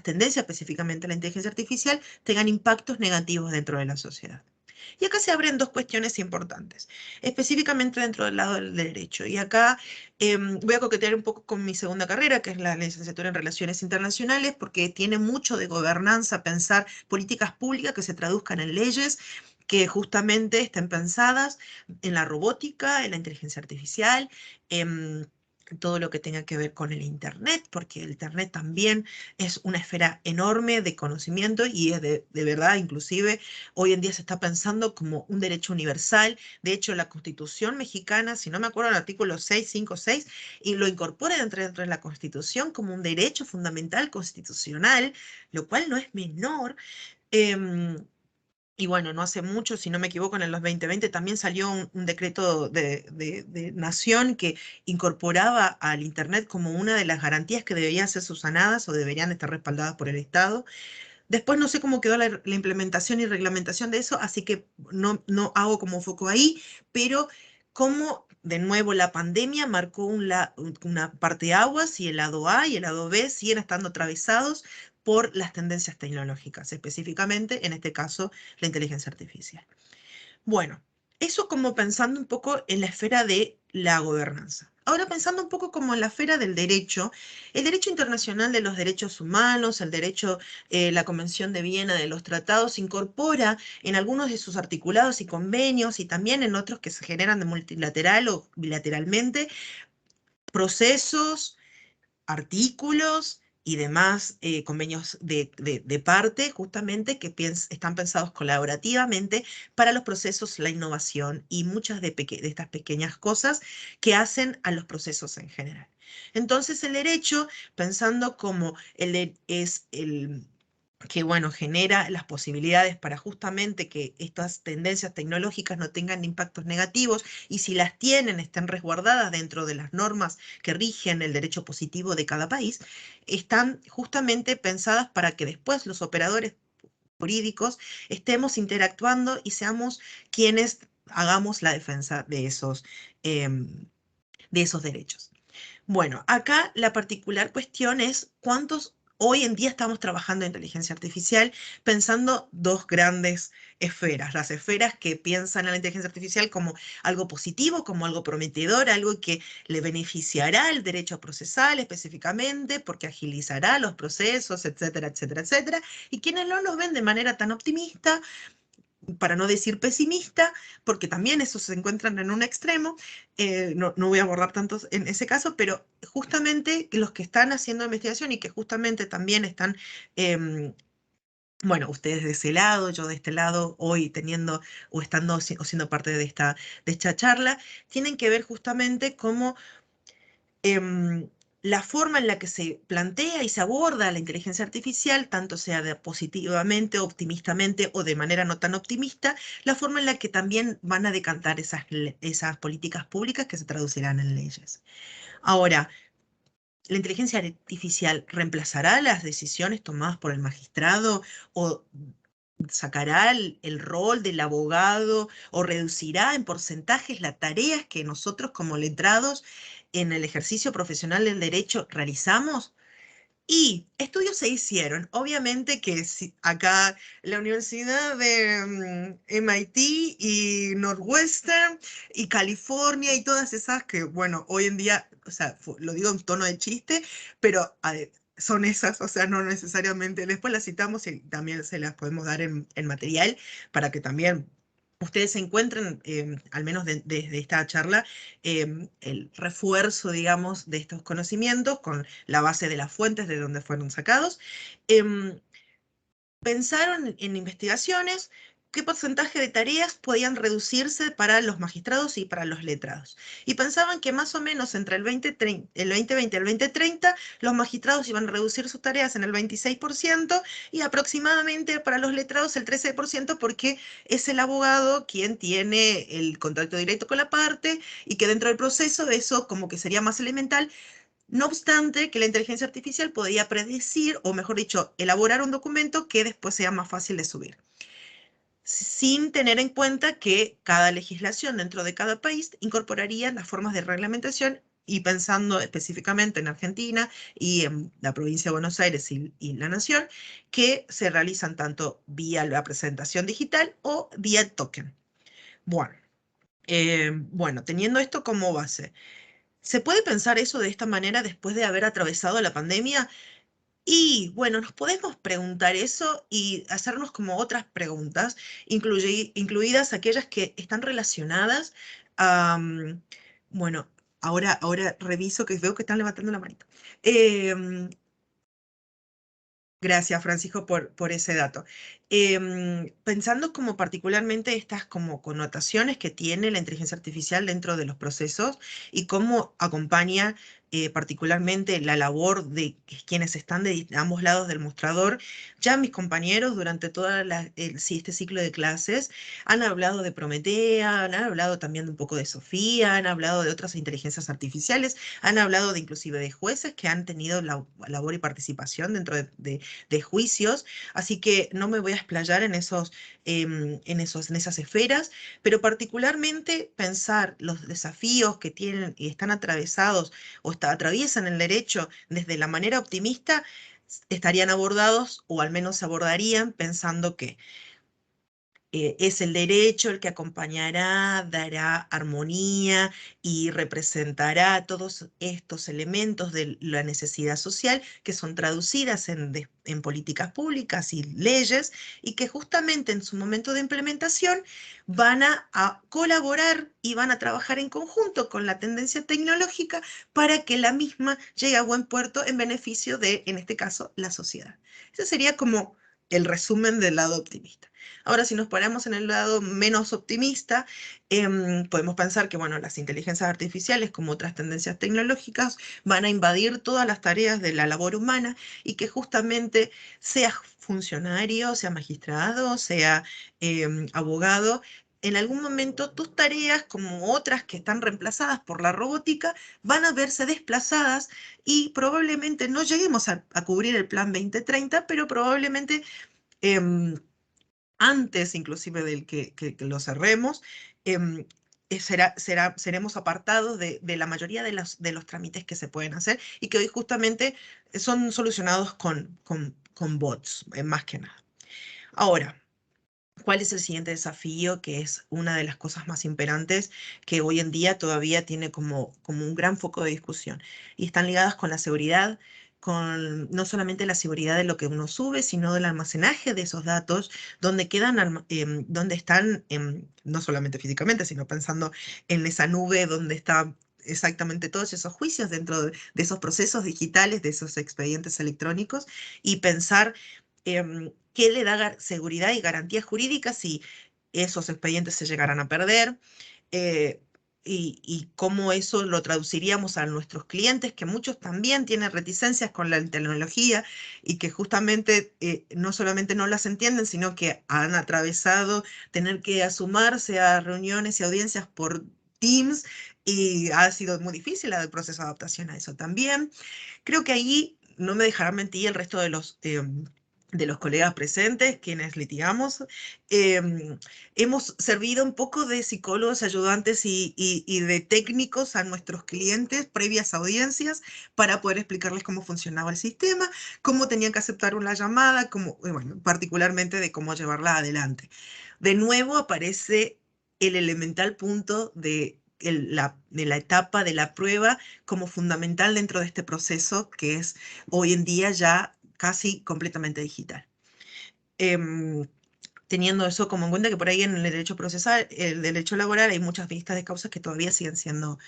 tendencias, específicamente la inteligencia artificial, tengan impactos negativos dentro de la sociedad. Y acá se abren dos cuestiones importantes, específicamente dentro del lado del derecho. Y acá voy a coquetear un poco con mi segunda carrera, que es la licenciatura en Relaciones Internacionales, porque tiene mucho de gobernanza, pensar políticas públicas que se traduzcan en leyes, que justamente estén pensadas en la robótica, en la inteligencia artificial, todo lo que tenga que ver con el Internet, porque el Internet también es una esfera enorme de conocimiento y es de verdad, inclusive hoy en día se está pensando como un derecho universal. De hecho, la Constitución mexicana, si no me acuerdo, el artículo 656, y lo incorpora dentro de la Constitución como un derecho fundamental constitucional, lo cual no es menor. Y bueno, no hace mucho, si no me equivoco, en el 2020 también salió un decreto de nación que incorporaba al Internet como una de las garantías que deberían ser subsanadas o deberían estar respaldadas por el Estado. Después no sé cómo quedó la implementación y reglamentación de eso, así que no hago como foco ahí, pero como de nuevo la pandemia marcó una parteaguas y el lado A y el lado B siguen estando atravesados por las tendencias tecnológicas, específicamente, en este caso, la inteligencia artificial. Bueno, eso como pensando un poco en la esfera de la gobernanza. ahora pensando un poco como en la esfera del derecho, el derecho internacional de los derechos humanos, el derecho, la Convención de Viena de los tratados, incorpora en algunos de sus articulados y convenios y también en otros que se generan de multilateral o bilateralmente, procesos, artículos y demás convenios de parte, justamente, que están pensados colaborativamente para los procesos, la innovación y muchas de estas pequeñas cosas que hacen a los procesos en general. Entonces, el derecho, pensando como es el que, bueno, genera las posibilidades para justamente que estas tendencias tecnológicas no tengan impactos negativos y si las tienen estén resguardadas dentro de las normas que rigen el derecho positivo de cada país, están justamente pensadas para que después los operadores jurídicos estemos interactuando y seamos quienes hagamos la defensa de esos derechos. Bueno, acá la particular cuestión es cuántos hoy en día estamos trabajando en inteligencia artificial pensando dos grandes esferas. Las esferas que piensan en la inteligencia artificial como algo positivo, como algo prometedor, algo que le beneficiará el derecho procesal específicamente porque agilizará los procesos, etcétera, etcétera, etcétera. Y quienes no los ven de manera tan optimista, para no decir pesimista, porque también esos se encuentran en un extremo, no voy a abordar tantos en ese caso, pero justamente los que están haciendo investigación y que justamente también están, bueno, ustedes de ese lado, yo de este lado, hoy teniendo o estando o siendo parte de esta charla, tienen que ver justamente cómo la forma en la que se plantea y se aborda la inteligencia artificial, tanto sea positivamente, optimistamente o de manera no tan optimista, la forma en la que también van a decantar esas políticas públicas que se traducirán en leyes. Ahora, ¿la inteligencia artificial reemplazará las decisiones tomadas por el magistrado o sacará el rol del abogado o reducirá en porcentajes las tareas que nosotros como letrados en el ejercicio profesional del derecho realizamos? Y estudios se hicieron, obviamente que acá la Universidad de MIT y Northwestern y California y todas esas que, bueno, hoy en día, o sea, lo digo en tono de chiste, pero son esas, o sea, no necesariamente, después las citamos y también se las podemos dar en material para que también ustedes se encuentren, al menos desde esta charla, el refuerzo, digamos, de estos conocimientos con la base de las fuentes de donde fueron sacados. Pensaron en investigaciones, qué porcentaje de tareas podían reducirse para los magistrados y para los letrados. Y pensaban que más o menos entre el 2020 y el 2030 los magistrados iban a reducir sus tareas en el 26% y aproximadamente para los letrados el 13% porque es el abogado quien tiene el contacto directo con la parte y que dentro del proceso eso como que sería más elemental. No obstante, que la inteligencia artificial podía predecir, o mejor dicho, elaborar un documento que después sea más fácil de subir, sin tener en cuenta que cada legislación dentro de cada país incorporaría las formas de reglamentación y pensando específicamente en Argentina y en la provincia de Buenos Aires y la Nación, que se realizan tanto vía la presentación digital o vía token. Bueno, teniendo esto como base, ¿se puede pensar eso de esta manera después de haber atravesado la pandemia? Y bueno, nos podemos preguntar eso y hacernos como otras preguntas, incluidas aquellas que están relacionadas a, bueno, ahora reviso que veo que están levantando la manito. Gracias, Francisco, por ese dato. Pensando como particularmente estas como connotaciones que tiene la inteligencia artificial dentro de los procesos y cómo acompaña particularmente la labor de quienes están de ambos lados del mostrador, ya mis compañeros durante todo este ciclo de clases han hablado de Prometea, han hablado también de un poco de Sofía, han hablado de otras inteligencias artificiales, han hablado de inclusive de jueces que han tenido la labor y participación dentro de juicios, así que no me voy a explayar en esas esferas, pero particularmente pensar los desafíos que tienen y están atravesados o atraviesan el derecho desde la manera optimista, estarían abordados o al menos se abordarían pensando que es el derecho el que acompañará, dará armonía y representará todos estos elementos de la necesidad social que son traducidas en políticas públicas y leyes, y que justamente en su momento de implementación van a colaborar y van a trabajar en conjunto con la tendencia tecnológica para que la misma llegue a buen puerto en beneficio de, en este caso, la sociedad. Ese sería como el resumen del lado optimista. Ahora, si nos paramos en el lado menos optimista, podemos pensar que, bueno, las inteligencias artificiales, como otras tendencias tecnológicas, van a invadir todas las tareas de la labor humana, y que justamente sea funcionario, sea magistrado, sea abogado, en algún momento tus tareas, como otras que están reemplazadas por la robótica, van a verse desplazadas, y probablemente no lleguemos a cubrir el plan 2030, pero probablemente antes inclusive del que lo cerremos, seremos apartados de la mayoría de los trámites que se pueden hacer, y que hoy justamente son solucionados con bots, más que nada. Ahora, ¿cuál es el siguiente desafío? Que es una de las cosas más imperantes, que hoy en día todavía tiene como un gran foco de discusión, y están ligadas con la seguridad, con no solamente la seguridad de lo que uno sube, sino del almacenaje de esos datos, donde quedan, donde están, no solamente físicamente, sino pensando en esa nube donde está exactamente todos esos juicios dentro de esos procesos digitales, de esos expedientes electrónicos, y pensar qué le da seguridad y garantías jurídicas si esos expedientes se llegaran a perder, eh, y cómo eso lo traduciríamos a nuestros clientes, que muchos también tienen reticencias con la tecnología, y que justamente no solamente no las entienden, sino que han atravesado tener que sumarse a reuniones y audiencias por Teams, y ha sido muy difícil el proceso de adaptación a eso también. Creo que ahí no me dejarán mentir el resto de los colegas presentes, quienes litigamos. Hemos servido un poco de psicólogos, ayudantes y de técnicos a nuestros clientes previas audiencias, para poder explicarles cómo funcionaba el sistema, cómo tenían que aceptar una llamada, bueno, particularmente de cómo llevarla adelante. De nuevo aparece el elemental punto de la etapa de la prueba como fundamental dentro de este proceso, que es hoy en día ya casi completamente digital. Teniendo eso como en cuenta, que por ahí en el derecho procesal, el derecho laboral, hay muchas vistas de causas que todavía siguen siendo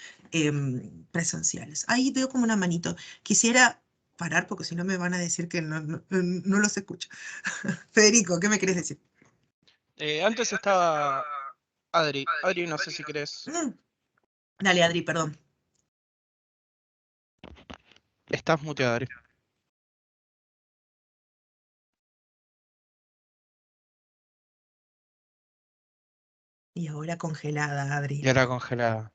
presenciales. Ahí veo como una manito. Quisiera parar porque si no me van a decir que no los escucho. Federico, ¿qué me querés decir? Antes estaba Adri. Adri, no sé si querés. Dale, Adri, perdón. Estás muteado, Adri. Y ahora congelada, Adri. Y ahora congelada.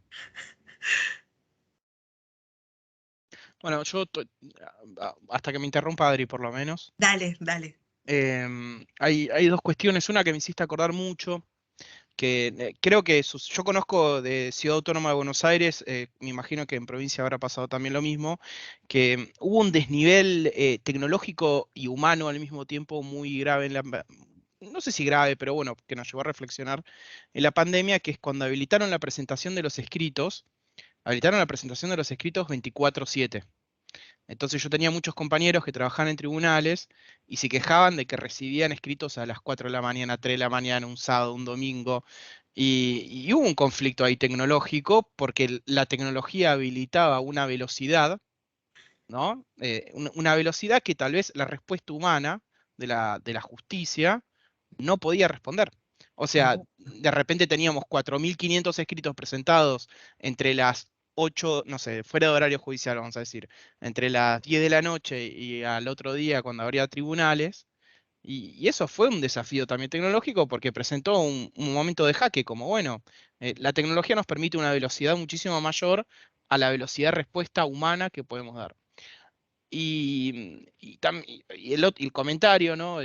Bueno, yo hasta que me interrumpa Adri, por lo menos. Dale, dale. Hay dos cuestiones. Una que me hiciste acordar mucho, que creo que yo conozco de Ciudad Autónoma de Buenos Aires, me imagino que en provincia habrá pasado también lo mismo, que hubo un desnivel tecnológico y humano al mismo tiempo muy grave no sé si grave, pero bueno, que nos llevó a reflexionar en la pandemia, que es cuando habilitaron la presentación de los escritos, 24/7. Entonces yo tenía muchos compañeros que trabajaban en tribunales y se quejaban de que recibían escritos a las 4 de la mañana, 3 de la mañana, un sábado, un domingo. Y hubo un conflicto ahí tecnológico porque la tecnología habilitaba una velocidad, ¿no? Una velocidad que tal vez la respuesta humana de la justicia no podía responder. O sea, de repente teníamos 4.500 escritos presentados entre las 8, no sé, fuera de horario judicial, vamos a decir, entre las 10 de la noche y al otro día cuando habría tribunales. Y eso fue un desafío también tecnológico porque presentó un momento de jaque, como bueno, la tecnología nos permite una velocidad muchísimo mayor a la velocidad de respuesta humana que podemos dar. Y el comentario, ¿no?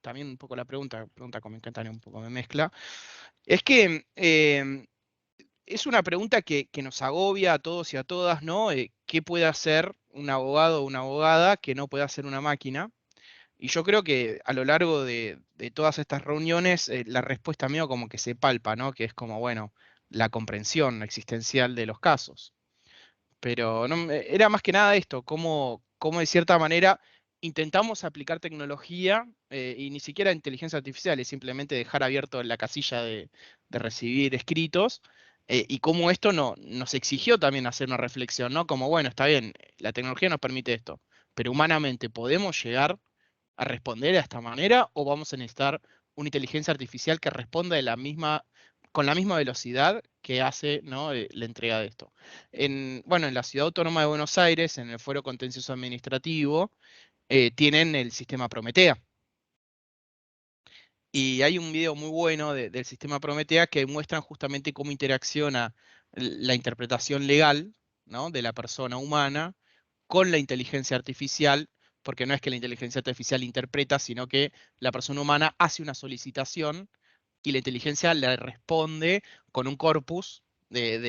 También un poco la pregunta comentario un poco me mezcla, es que es una pregunta que nos agobia a todos y a todas, ¿no? ¿Qué puede hacer un abogado o una abogada que no puede hacer una máquina? Y yo creo que a lo largo de todas estas reuniones, la respuesta mía como que se palpa, ¿no? Que es como, bueno, la comprensión existencial de los casos. Pero no, era más que nada esto, cómo de cierta manera intentamos aplicar tecnología y ni siquiera inteligencia artificial, es simplemente dejar abierto la casilla de recibir escritos y cómo esto nos exigió también hacer una reflexión, ¿no? Como, bueno, está bien, la tecnología nos permite esto, pero humanamente ¿podemos llegar a responder de esta manera o vamos a necesitar una inteligencia artificial que responda con la misma velocidad que hace, ¿no? La entrega de esto? Bueno, en la Ciudad Autónoma de Buenos Aires, en el Fuero Contencioso Administrativo, tienen el sistema Prometea. Y hay un video muy bueno del sistema Prometea que muestran justamente cómo interacciona la interpretación legal, ¿no? De la persona humana con la inteligencia artificial, porque no es que la inteligencia artificial interpreta, sino que la persona humana hace una solicitación y la inteligencia le responde con un corpus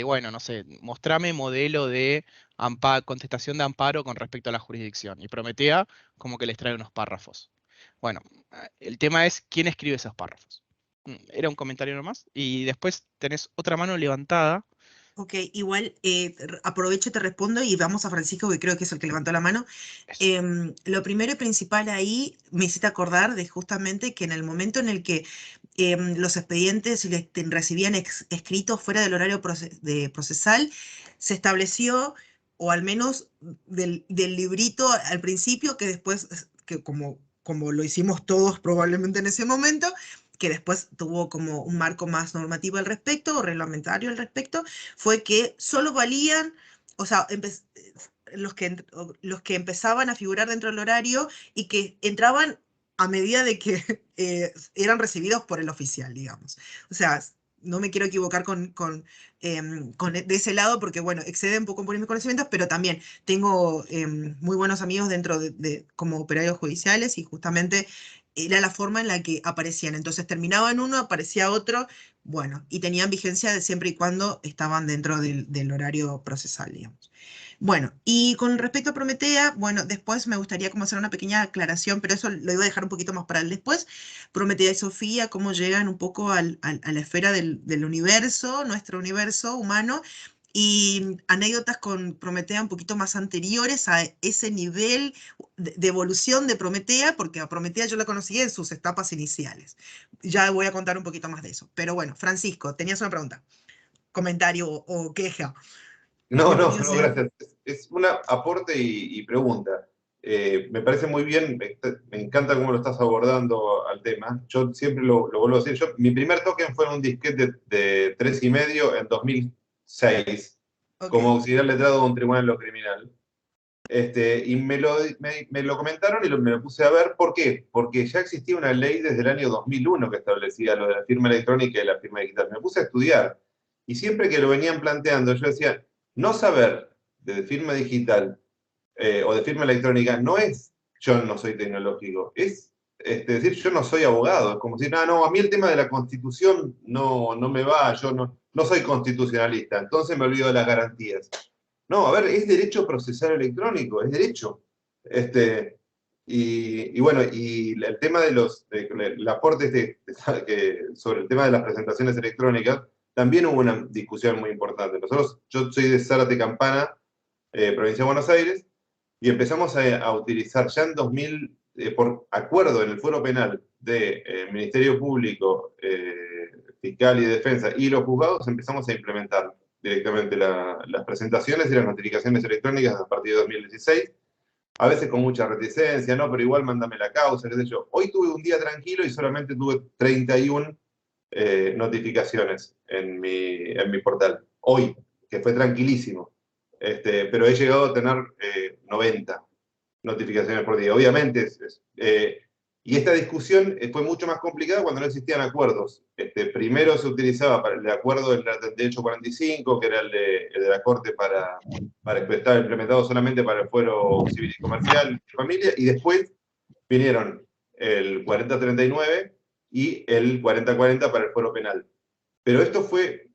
bueno, no sé, mostrame modelo de contestación de amparo con respecto a la jurisdicción. Y Prometea como que les trae unos párrafos. Bueno, el tema es quién escribe esos párrafos. Era un comentario nomás. Y después tenés otra mano levantada. Ok, igual aprovecho y te respondo y vamos a Francisco, que creo que es el que levantó la mano. Eso. Lo primero y principal ahí me hiciste acordar de justamente que en el momento en el que los expedientes recibían escritos fuera del horario procesal, se estableció, o al menos del librito al principio, que después, que como lo hicimos todos probablemente en ese momento, que después tuvo como un marco más normativo al respecto, o reglamentario al respecto, fue que solo valían, o sea, los que empezaban a figurar dentro del horario y que entraban a medida de que eran recibidos por el oficial, digamos. O sea, no me quiero equivocar de ese lado porque, bueno, excede un poco por mis conocimientos, pero también tengo muy buenos amigos dentro como operarios judiciales y justamente era la forma en la que aparecían. Entonces terminaba en uno, aparecía otro, bueno, y tenían vigencia de siempre y cuando estaban dentro del horario procesal, digamos. Bueno, y con respecto a Prometea, bueno, después me gustaría como hacer una pequeña aclaración, pero eso lo iba a dejar un poquito más para el después. Prometea y Sofía, cómo llegan un poco a la esfera del universo, nuestro universo humano, y anécdotas con Prometea un poquito más anteriores a ese nivel de evolución de Prometea, porque a Prometea yo la conocí en sus etapas iniciales. Ya voy a contar un poquito más de eso. Pero bueno, Francisco, tenías una pregunta, comentario o queja. No, no, Bienvenido no, sea. gracias. Es un aporte y pregunta. Me parece muy bien, me encanta cómo lo estás abordando al tema. Yo siempre lo vuelvo a decir. Mi primer token fue en un disquete de 3,5 en 2006, Ok. como auxiliar letrado de un tribunal en lo criminal. Y me lo comentaron y me lo puse a ver. ¿Por qué? Porque ya existía una ley desde el año 2001 que establecía lo de la firma electrónica y la firma digital. Me puse a estudiar. Y siempre que lo venían planteando, yo decía, no saber de firma digital o de firma electrónica no es yo no soy tecnológico, es decir, yo no soy abogado. Es como decir, no, a mí el tema de la constitución no me va, yo no soy constitucionalista, entonces me olvido de las garantías. No, a ver, es derecho procesal electrónico, es derecho. Y bueno, y el tema el aporte sobre el tema de las presentaciones electrónicas, también hubo una discusión muy importante. Yo soy de Zárate Campana, provincia de Buenos Aires, y empezamos a utilizar ya en 2000, por acuerdo en el Fuero Penal de Ministerio Público, Fiscal y Defensa y los juzgados, empezamos a implementar directamente las presentaciones y las notificaciones electrónicas a partir de 2016, a veces con mucha reticencia, ¿no? Pero igual mándame la causa, qué sé yo. Hoy tuve un día tranquilo y solamente tuve 31 notificaciones en mi portal. Hoy, que fue tranquilísimo. Pero he llegado a tener 90 notificaciones por día. Obviamente, y esta discusión fue mucho más complicada cuando no existían acuerdos. Primero se utilizaba el acuerdo del derecho 45, que era el de la Corte para estar implementado solamente para el fuero civil y comercial y familia, y después vinieron el 4039 y el 4040 para el fuero penal. Pero esto fue,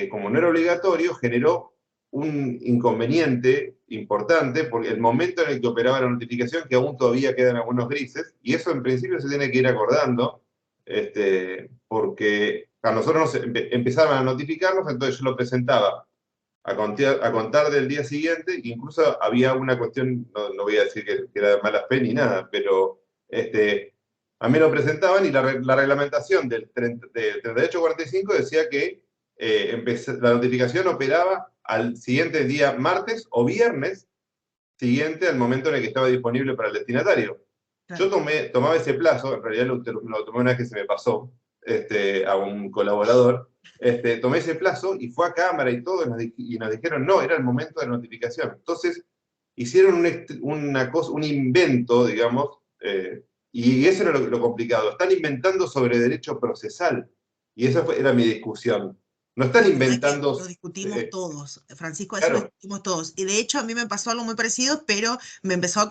como no era obligatorio, generó un inconveniente importante, porque el momento en el que operaba la notificación, que aún todavía quedan algunos grises, y eso en principio se tiene que ir acordando, porque a nosotros empezaban a notificarnos, entonces yo lo presentaba a contar del día siguiente, incluso había una cuestión, no voy a decir que era de mala fe ni nada, pero a mí lo presentaban y la reglamentación del 3845 decía que la notificación operaba al siguiente día martes o viernes siguiente al momento en el que estaba disponible para el destinatario. Claro. Yo tomaba ese plazo, en realidad lo tomé una vez que se me pasó a un colaborador, tomé ese plazo y fue a cámara y todo, y nos dijeron, no, era el momento de notificación. Entonces, hicieron un invento, digamos, y eso era lo complicado. Están inventando sobre derecho procesal, y esa era mi discusión. No están inventando... Lo discutimos todos, Francisco, eso claro. lo discutimos todos. Y de hecho a mí me pasó algo muy parecido, pero me empezó a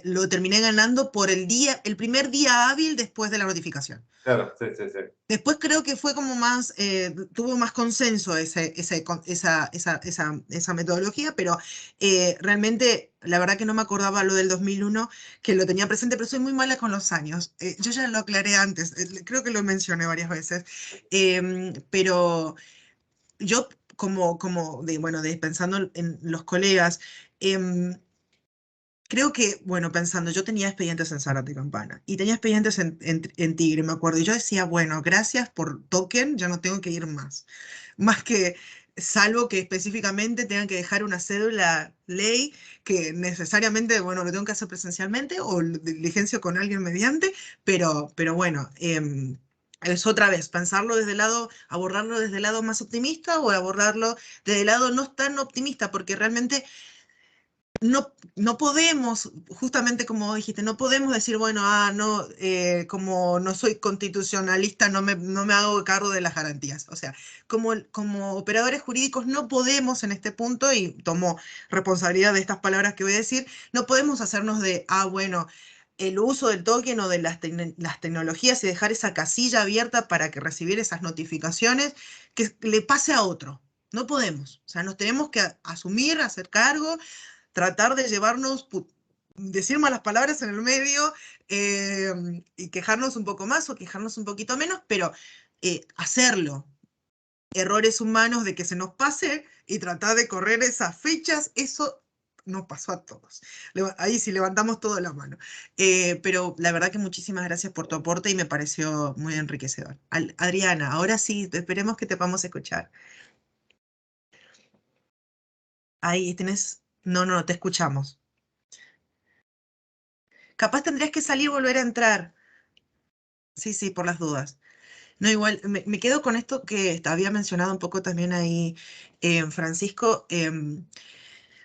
lo terminé ganando por el primer día hábil después de la notificación. Claro, sí. Después creo que fue como más, tuvo más consenso esa metodología, pero realmente la verdad que no me acordaba lo del 2001, que lo tenía presente, pero soy muy mala con los años. Yo ya lo aclaré antes, creo que lo mencioné varias veces, pero yo pensando en los colegas, creo que, bueno, pensando, yo tenía expedientes en Zárate Campana y tenía expedientes en Tigre, me acuerdo, y yo decía, bueno, gracias por token, ya no tengo que ir más. Más que, salvo que específicamente tengan que dejar una cédula ley que necesariamente, bueno, lo tengo que hacer presencialmente o diligencio con alguien mediante, pero bueno, es otra vez, pensarlo desde el lado, abordarlo desde el lado más optimista o abordarlo desde el lado no tan optimista, porque realmente no podemos, justamente como dijiste, no podemos decir, bueno, no, como no soy constitucionalista, no me hago cargo de las garantías. O sea, como operadores jurídicos no podemos en este punto, y tomo responsabilidad de estas palabras que voy a decir, no podemos hacernos de, bueno, el uso del token o de las tecnologías y dejar esa casilla abierta para que recibir esas notificaciones, que le pase a otro. No podemos. O sea, nos tenemos que asumir, hacer cargo, tratar de llevarnos, decir malas palabras en el medio y quejarnos un poco más o quejarnos un poquito menos, pero hacerlo. Errores humanos de que se nos pase y tratar de correr esas fechas, eso nos pasó a todos. Ahí sí levantamos toda la mano. Pero la verdad que muchísimas gracias por tu aporte y me pareció muy enriquecedor. Adriana, ahora sí, esperemos que te podamos escuchar. Ahí tenés... No, te escuchamos. Capaz tendrías que salir y volver a entrar. Sí, por las dudas. No, igual, me quedo con esto que había mencionado un poco también ahí, Francisco.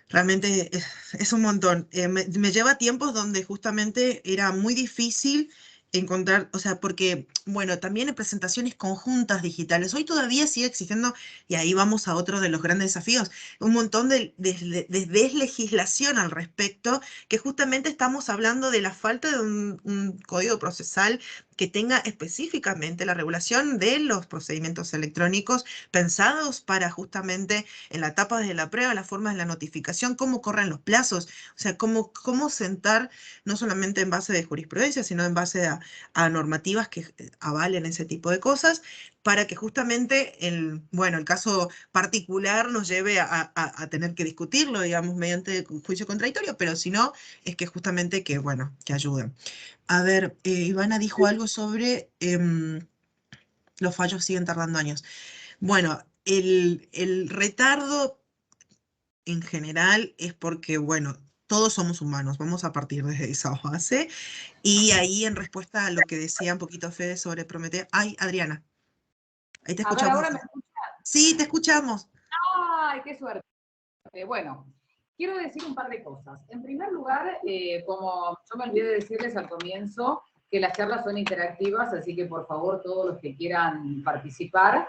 Realmente es un montón. Me lleva a tiempos donde justamente era muy difícil encontrar, o sea, porque, bueno, también en presentaciones conjuntas digitales, hoy todavía sigue existiendo, y ahí vamos a otro de los grandes desafíos, un montón de deslegislación al respecto, que justamente estamos hablando de la falta de un código procesal que tenga específicamente la regulación de los procedimientos electrónicos pensados para justamente en la etapa de la prueba, las formas de la notificación, cómo corren los plazos, o sea, cómo sentar, no solamente en base de jurisprudencia, sino en base a normativas que avalen ese tipo de cosas, para que justamente el caso particular nos lleve a tener que discutirlo, digamos, mediante juicio contradictorio, pero si no, es que justamente que ayuden. A ver, Ivana dijo algo sobre los fallos siguen tardando años. Bueno, el retardo en general es porque, bueno, todos somos humanos, vamos a partir desde esa base. Y ahí en respuesta a lo que decía un poquito Fede sobre Prometeo. Ay, Adriana, ahí te A ver, escuchamos. ¿ahora me escuchas? Sí, te escuchamos. ¡Ay, qué suerte! Bueno, quiero decir un par de cosas. En primer lugar, como yo me olvidé de decirles al comienzo, que las charlas son interactivas, así que por favor todos los que quieran participar,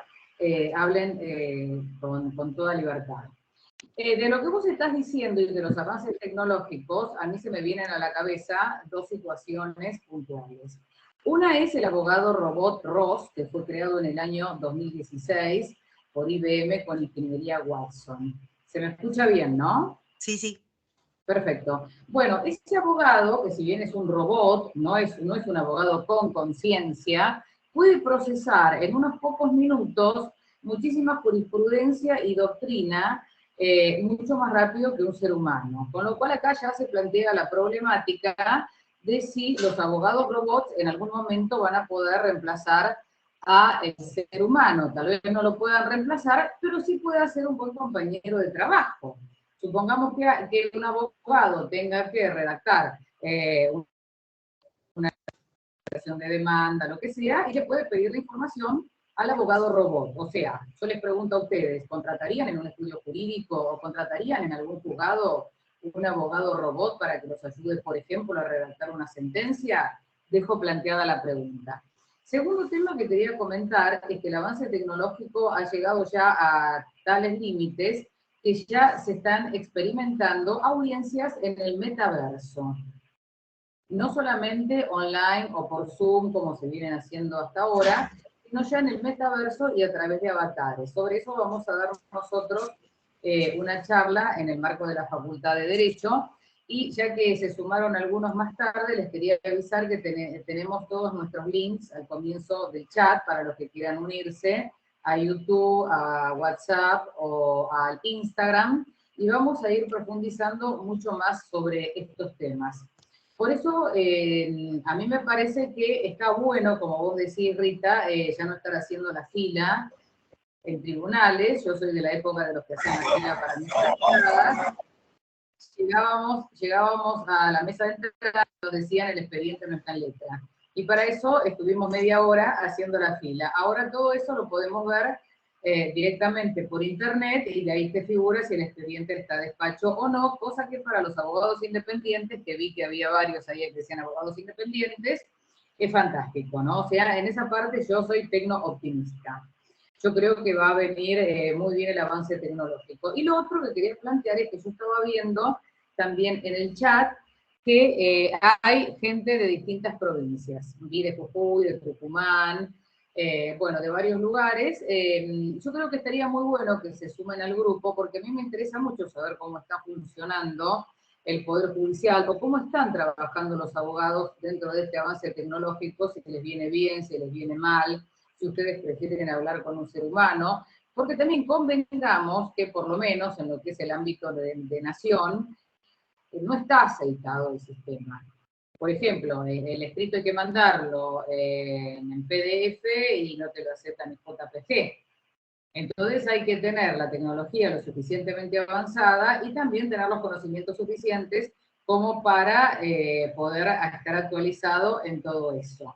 hablen con toda libertad. De lo que vos estás diciendo y de los avances tecnológicos, a mí se me vienen a la cabeza dos situaciones puntuales. Una es el abogado robot ROS, que fue creado en el año 2016 por IBM con ingeniería Watson. Se me escucha bien, ¿no? Sí, sí. Perfecto. Bueno, ese abogado, que si bien es un robot, no es un abogado con conciencia, puede procesar en unos pocos minutos muchísima jurisprudencia y doctrina mucho más rápido que un ser humano. Con lo cual acá ya se plantea la problemática de si los abogados robots en algún momento van a poder reemplazar al ser humano. Tal vez no lo puedan reemplazar, pero sí puede ser un buen compañero de trabajo. Supongamos que un abogado tenga que redactar una declaración de demanda, lo que sea, y le puede pedir la información al abogado robot. O sea, yo les pregunto a ustedes, ¿contratarían en un estudio jurídico o contratarían en algún juzgado un abogado robot para que los ayude, por ejemplo, a redactar una sentencia? Dejo planteada la pregunta. Segundo tema que quería comentar es que el avance tecnológico ha llegado ya a tales límites que ya se están experimentando audiencias en el metaverso. No solamente online o por Zoom, como se vienen haciendo hasta ahora, sino ya en el metaverso y a través de avatares. Sobre eso vamos a dar nosotros una charla en el marco de la Facultad de Derecho, y ya que se sumaron algunos más tarde, les quería avisar que tenemos todos nuestros links al comienzo del chat para los que quieran unirse a YouTube, a WhatsApp o al Instagram, y vamos a ir profundizando mucho más sobre estos temas. Por eso, a mí me parece que está bueno, como vos decís, Rita, ya no estar haciendo la fila en tribunales. Yo soy de la época de los que hacían la fila para mesas de entradas. Llegábamos a la mesa de entrada, nos decían el expediente no está en letra. Y para eso estuvimos media hora haciendo la fila. Ahora todo eso lo podemos ver directamente por internet, y de ahí te figura si el expediente está a despacho o no, cosa que para los abogados independientes, que vi que había varios ahí que decían abogados independientes, es fantástico, ¿no? O sea, en esa parte yo soy tecno-optimista. Yo creo que va a venir muy bien el avance tecnológico. Y lo otro que quería plantear es que yo estaba viendo también en el chat que hay gente de distintas provincias, vi de Jujuy, de Tucumán, bueno, de varios lugares. Yo creo que estaría muy bueno que se sumen al grupo, porque a mí me interesa mucho saber cómo está funcionando el Poder Judicial, o cómo están trabajando los abogados dentro de este avance tecnológico, si les viene bien, si les viene mal, si ustedes prefieren hablar con un ser humano, porque también convengamos que por lo menos en lo que es el ámbito de nación, no está aceitado el sistema. Por ejemplo, el escrito hay que mandarlo en PDF y no te lo aceptan en JPG. Entonces hay que tener la tecnología lo suficientemente avanzada y también tener los conocimientos suficientes como para poder estar actualizado en todo eso.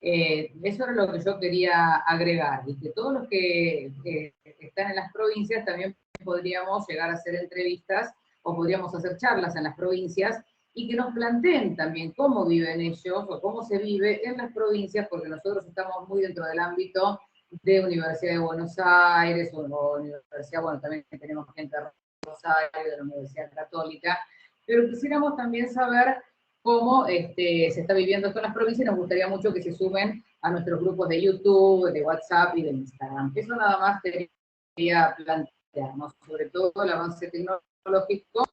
Eso era lo que yo quería agregar, y que todos los que están en las provincias también podríamos llegar a hacer entrevistas o podríamos hacer charlas en las provincias, y que nos planteen también cómo viven ellos o cómo se vive en las provincias, porque nosotros estamos muy dentro del ámbito de Universidad de Buenos Aires, o Universidad, bueno, también tenemos gente de Rosario, de la Universidad Católica, pero quisiéramos también saber cómo se está viviendo esto en las provincias, y nos gustaría mucho que se sumen a nuestros grupos de YouTube, de WhatsApp y de Instagram. Eso nada más quería plantearnos, sobre todo el avance tecnológico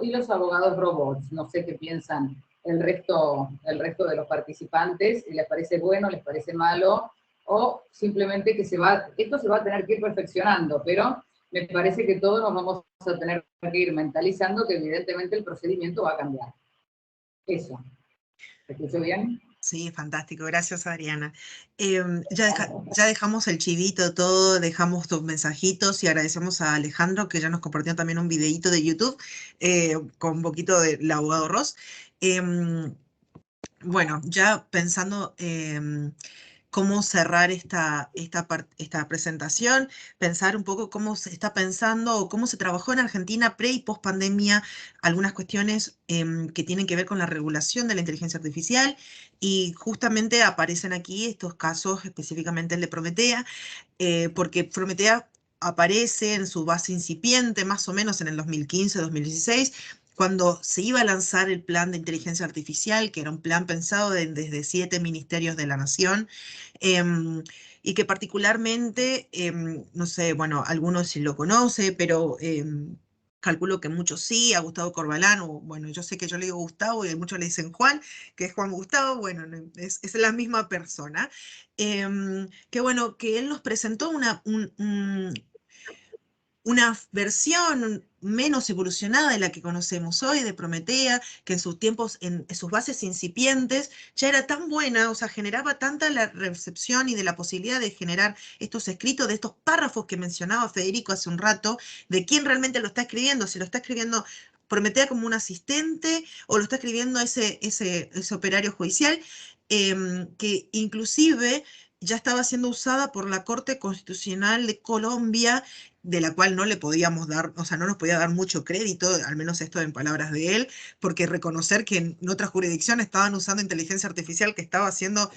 y los abogados robots. No sé qué piensan el resto de los participantes, si les parece bueno, les parece malo, o simplemente que esto se va a tener que ir perfeccionando, pero me parece que todos nos vamos a tener que ir mentalizando que evidentemente el procedimiento va a cambiar. Eso. ¿Me escucho bien? Sí, fantástico. Gracias, Adriana. Ya dejamos el chivito todo, dejamos tus mensajitos, y agradecemos a Alejandro, que ya nos compartió también un videíto de YouTube con un poquito del abogado Ross. Bueno, ya pensando cómo cerrar esta presentación, pensar un poco cómo se está pensando o cómo se trabajó en Argentina pre y post pandemia, algunas cuestiones que tienen que ver con la regulación de la inteligencia artificial, y justamente aparecen aquí estos casos, específicamente el de Prometea, porque Prometea aparece en su base incipiente más o menos en el 2015-2016, cuando se iba a lanzar el plan de inteligencia artificial, que era un plan pensado desde 7 ministerios de la nación, y que particularmente, no sé, bueno, algunos sí lo conocen, pero calculo que muchos sí, a Gustavo Corbalán, o bueno, yo sé que yo le digo Gustavo y muchos le dicen Juan, que es Juan Gustavo, bueno, es la misma persona. Que bueno, que él nos presentó una versión menos evolucionada de la que conocemos hoy de Prometea, que en sus tiempos, en sus bases incipientes, ya era tan buena, o sea, generaba tanta la recepción y de la posibilidad de generar estos escritos, de estos párrafos que mencionaba Federico hace un rato, de quién realmente lo está escribiendo, si lo está escribiendo Prometea como un asistente o lo está escribiendo ese operario judicial, que inclusive ya estaba siendo usada por la Corte Constitucional de Colombia, de la cual no le podíamos dar, o sea, no nos podía dar mucho crédito, al menos esto en palabras de él, porque reconocer que en otras jurisdicciones estaban usando inteligencia artificial que estaba siendo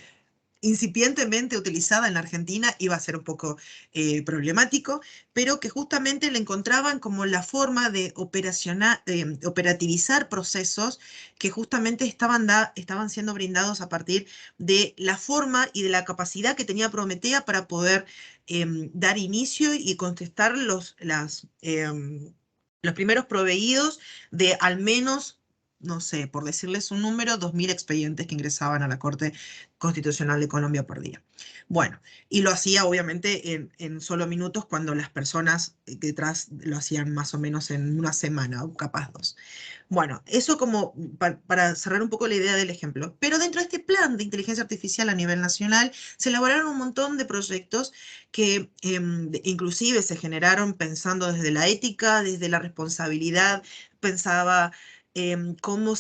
incipientemente utilizada en la Argentina iba a ser un poco problemático, pero que justamente le encontraban como la forma de operativizar procesos que justamente estaban siendo brindados a partir de la forma y de la capacidad que tenía Prometea para poder dar inicio y contestar los primeros proveídos de al menos, no sé, por decirles un número, 2.000 expedientes que ingresaban a la Corte Constitucional de Colombia por día. Bueno, y lo hacía obviamente en solo minutos cuando las personas detrás lo hacían más o menos en una semana o capaz 2. Bueno, eso como para cerrar un poco la idea del ejemplo. Pero dentro de este plan de inteligencia artificial a nivel nacional se elaboraron un montón de proyectos que inclusive se generaron pensando desde la ética, desde la responsabilidad, pensaba cómo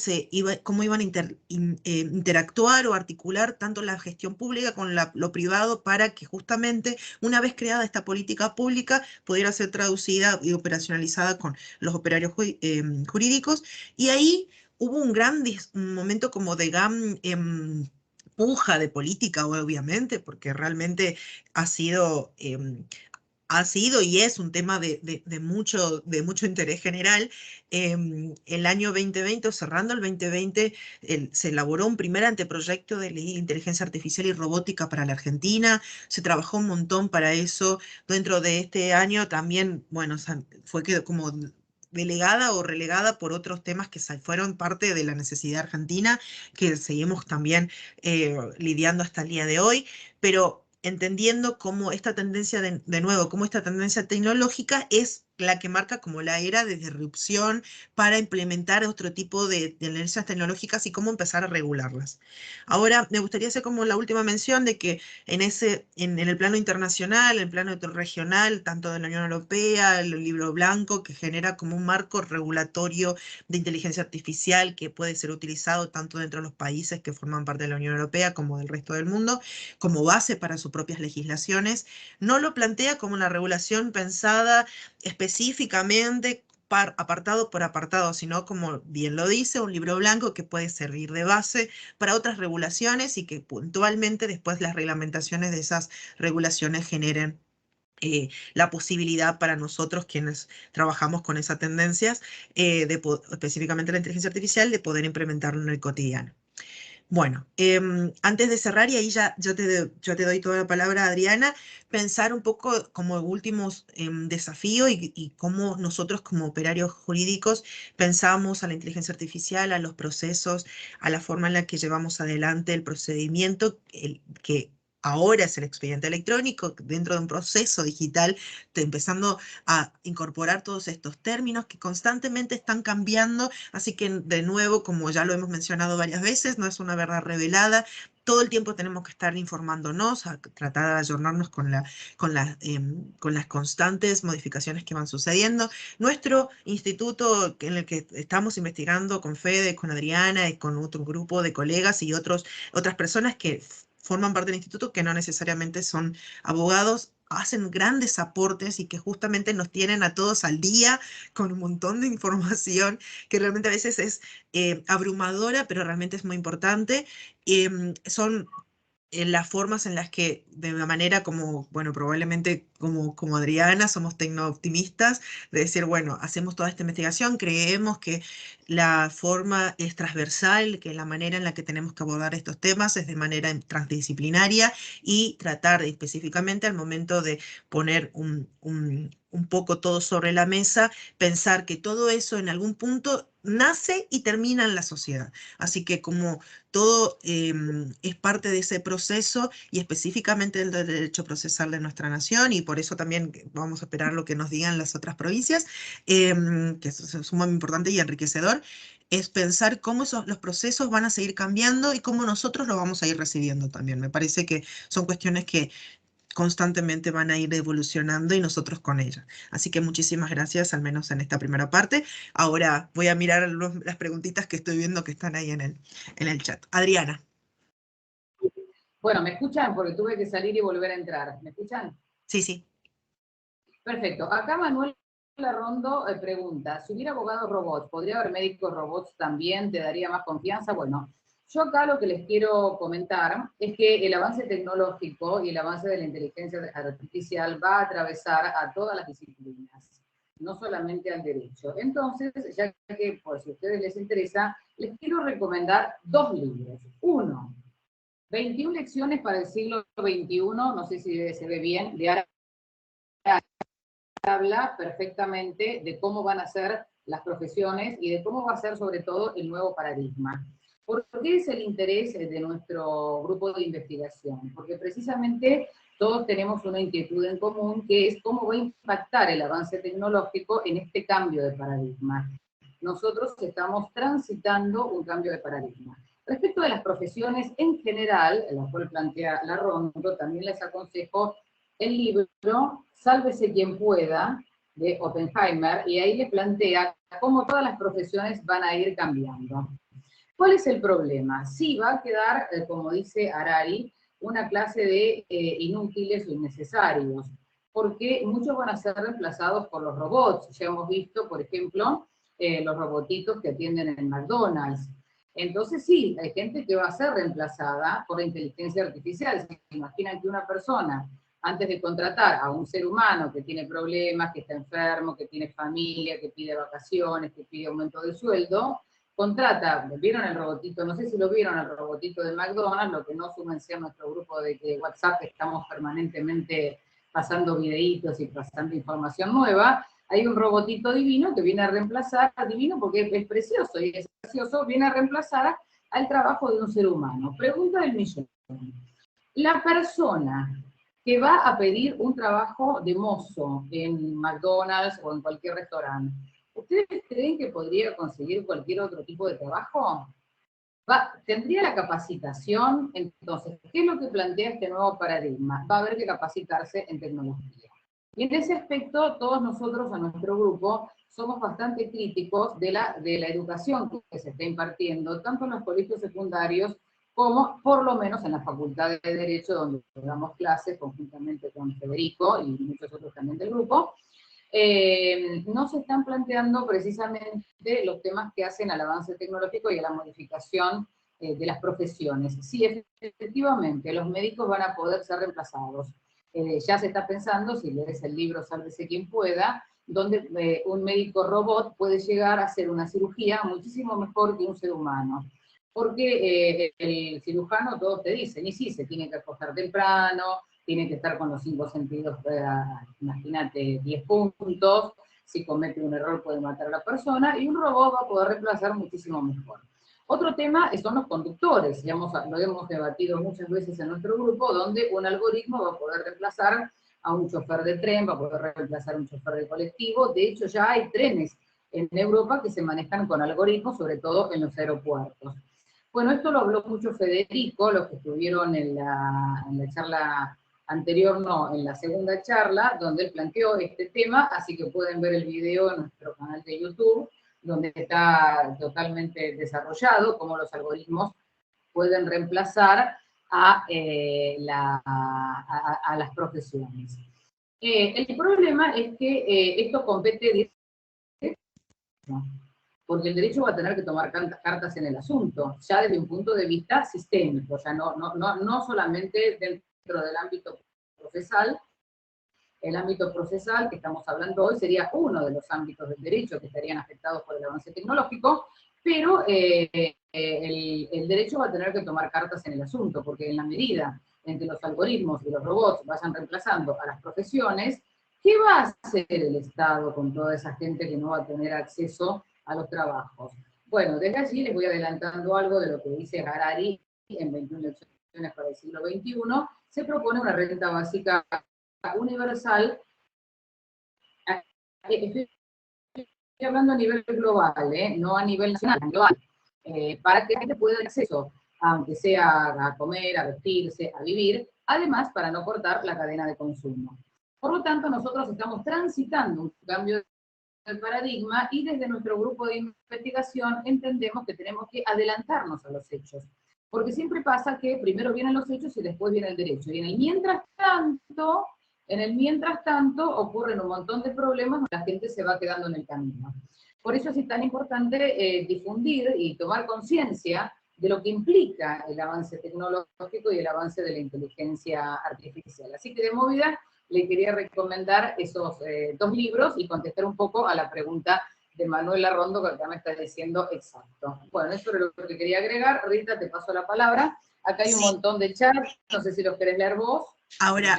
iban a interactuar o articular tanto la gestión pública con lo privado para que justamente una vez creada esta política pública pudiera ser traducida y operacionalizada con los operarios jurídicos. Y ahí hubo un momento como de gran puja de política, obviamente, porque realmente ha sido y es un tema de mucho interés general. El año 2020, o cerrando el 2020, se elaboró un primer anteproyecto de ley de inteligencia artificial y robótica para la Argentina. Se trabajó un montón para eso. Dentro de este año también, bueno, fue como delegada o relegada por otros temas que fueron parte de la necesidad argentina, que seguimos también lidiando hasta el día de hoy, pero entendiendo cómo esta tendencia, de nuevo, cómo esta tendencia tecnológica es la que marca como la era de disrupción para implementar otro tipo de tendencias tecnológicas y cómo empezar a regularlas. Ahora, me gustaría hacer como la última mención de que en el plano internacional, en el plano regional, tanto de la Unión Europea, el libro blanco, que genera como un marco regulatorio de inteligencia artificial que puede ser utilizado tanto dentro de los países que forman parte de la Unión Europea como del resto del mundo, como base para sus propias legislaciones, no lo plantea como una regulación pensada específicamente apartado por apartado, sino como bien lo dice, un libro blanco que puede servir de base para otras regulaciones y que puntualmente después las reglamentaciones de esas regulaciones generen la posibilidad para nosotros quienes trabajamos con esas tendencias, específicamente la inteligencia artificial, de poder implementarlo en el cotidiano. Bueno, antes de cerrar, y ahí ya yo te doy toda la palabra, Adriana, pensar un poco como últimos desafíos y cómo nosotros como operarios jurídicos pensamos a la inteligencia artificial, a los procesos, a la forma en la que llevamos adelante el procedimiento, que ahora es el expediente electrónico, dentro de un proceso digital, empezando a incorporar todos estos términos que constantemente están cambiando, así que de nuevo, como ya lo hemos mencionado varias veces, no es una verdad revelada, todo el tiempo tenemos que estar informándonos, a tratar de ayornarnos con las constantes modificaciones que van sucediendo. Nuestro instituto en el que estamos investigando con Fede, con Adriana y con otro grupo de colegas y otras personas que forman parte del instituto, que no necesariamente son abogados, hacen grandes aportes y que justamente nos tienen a todos al día con un montón de información que realmente a veces es abrumadora, pero realmente es muy importante. Son las formas en las que, de una manera como, bueno, probablemente como Adriana, somos tecno-optimistas, de decir, bueno, hacemos toda esta investigación, creemos que la forma es transversal, que la manera en la que tenemos que abordar estos temas es de manera transdisciplinaria y tratar específicamente al momento de poner un poco todo sobre la mesa, pensar que todo eso en algún punto nace y termina en la sociedad. Así que como todo es parte de ese proceso y específicamente del derecho procesal de nuestra nación, y por eso también vamos a esperar lo que nos digan las otras provincias, que es sumamente importante y enriquecedor, es pensar cómo los procesos van a seguir cambiando y cómo nosotros lo vamos a ir recibiendo también. Me parece que son cuestiones que constantemente van a ir evolucionando y nosotros con ellas. Así que muchísimas gracias, al menos en esta primera parte. Ahora voy a mirar las preguntitas que estoy viendo que están ahí en el chat. Adriana. Bueno, ¿me escuchan? Porque tuve que salir y volver a entrar. ¿Me escuchan? Sí, sí. Perfecto. Acá Manuel Larrondo pregunta, si hubiera abogados robots, ¿podría haber médicos robots también? ¿Te daría más confianza? Bueno, yo acá lo que les quiero comentar es que el avance tecnológico y el avance de la inteligencia artificial va a atravesar a todas las disciplinas, no solamente al derecho. Entonces, ya que por si a ustedes les interesa, les quiero recomendar 2 libros. Uno, 21 lecciones para el siglo XXI, no sé si se ve bien, de Ara habla perfectamente de cómo van a ser las profesiones y de cómo va a ser sobre todo el nuevo paradigma. ¿Por qué es el interés de nuestro grupo de investigación? Porque precisamente todos tenemos una inquietud en común, que es cómo va a impactar el avance tecnológico en este cambio de paradigma. Nosotros estamos transitando un cambio de paradigma. Respecto de las profesiones en general, la cual plantea Larrondo, también les aconsejo el libro Sálvese quien pueda, de Oppenheimer, y ahí le plantea cómo todas las profesiones van a ir cambiando. ¿Cuál es el problema? Sí, va a quedar, como dice Harari, una clase de inútiles o innecesarios, porque muchos van a ser reemplazados por los robots. Ya hemos visto, por ejemplo, los robotitos que atienden en McDonald's. Entonces sí, hay gente que va a ser reemplazada por la inteligencia artificial. Se imaginan que una persona, antes de contratar a un ser humano que tiene problemas, que está enfermo, que tiene familia, que pide vacaciones, que pide aumento de sueldo, contrata, ¿vieron el robotito? No sé si lo vieron, el robotito de McDonald's, lo que no súmense a nuestro grupo de WhatsApp, estamos permanentemente pasando videitos y pasando información nueva. Hay un robotito divino que viene a reemplazar, divino porque es precioso y es gracioso, viene a reemplazar al trabajo de un ser humano. Pregunta del millón. La persona que va a pedir un trabajo de mozo en McDonald's o en cualquier restaurante, ¿ustedes creen que podría conseguir cualquier otro tipo de trabajo? ¿Tendría la capacitación? Entonces, ¿qué es lo que plantea este nuevo paradigma? Va a haber que capacitarse en tecnología. Y en ese aspecto, todos nosotros, a nuestro grupo, somos bastante críticos de la educación que se está impartiendo, tanto en los colegios secundarios como, por lo menos, en la Facultad de Derecho, donde damos clases conjuntamente con Federico y muchos otros también del grupo. No se están planteando precisamente los temas que hacen al avance tecnológico y a la modificación de las profesiones. Sí, efectivamente, los médicos van a poder ser reemplazados. Ya se está pensando, si lees el libro Sálvese quien pueda, donde un médico robot puede llegar a hacer una cirugía muchísimo mejor que un ser humano. Porque el cirujano, todos te dicen, y sí, se tiene que acostar temprano, tiene que estar con los 5 sentidos, imagínate, 10 puntos, si comete un error puede matar a la persona, y un robot va a poder reemplazar muchísimo mejor. Otro tema son los conductores, lo hemos debatido muchas veces en nuestro grupo, donde un algoritmo va a poder reemplazar a un chofer de tren, va a poder reemplazar a un chofer de colectivo. De hecho, ya hay trenes en Europa que se manejan con algoritmos, sobre todo en los aeropuertos. Bueno, esto lo habló mucho Federico, los que estuvieron en la charla anterior, no, en la segunda charla, donde él planteó este tema, así que pueden ver el video en nuestro canal de YouTube, donde está totalmente desarrollado cómo los algoritmos pueden reemplazar a las profesiones. El problema es que esto compete porque el derecho va a tener que tomar cartas en el asunto, ya desde un punto de vista sistémico, ya no solamente dentro del ámbito procesal. El ámbito procesal que estamos hablando hoy sería uno de los ámbitos del derecho que estarían afectados por el avance tecnológico, pero el derecho va a tener que tomar cartas en el asunto, porque en la medida en que los algoritmos y los robots vayan reemplazando a las profesiones, ¿Qué va a hacer el Estado con toda esa gente que no va a tener acceso a los trabajos? Bueno, desde allí les voy adelantando algo de lo que dice Harari en 21 lecciones para el siglo XXI. Se propone una renta básica universal. Estoy hablando a nivel global, no a nivel nacional, global, para que la gente pueda tener acceso, aunque sea a comer, a vestirse, a vivir, además para no cortar la cadena de consumo. Por lo tanto, nosotros estamos transitando un cambio de paradigma y desde nuestro grupo de investigación entendemos que tenemos que adelantarnos a los hechos. Porque siempre pasa que primero vienen los hechos y después viene el derecho. Y en el mientras tanto ocurren un montón de problemas, la gente se va quedando en el camino. Por eso es tan importante difundir y tomar conciencia de lo que implica el avance tecnológico y el avance de la inteligencia artificial. Así que de movida le quería recomendar esos 2 libros y contestar un poco a la pregunta de Manuel Larrondo, que acá me está diciendo exacto. Bueno, eso es lo que quería agregar. Rita, te paso la palabra. Acá hay un montón de chats, no sé si los querés leer vos. Ahora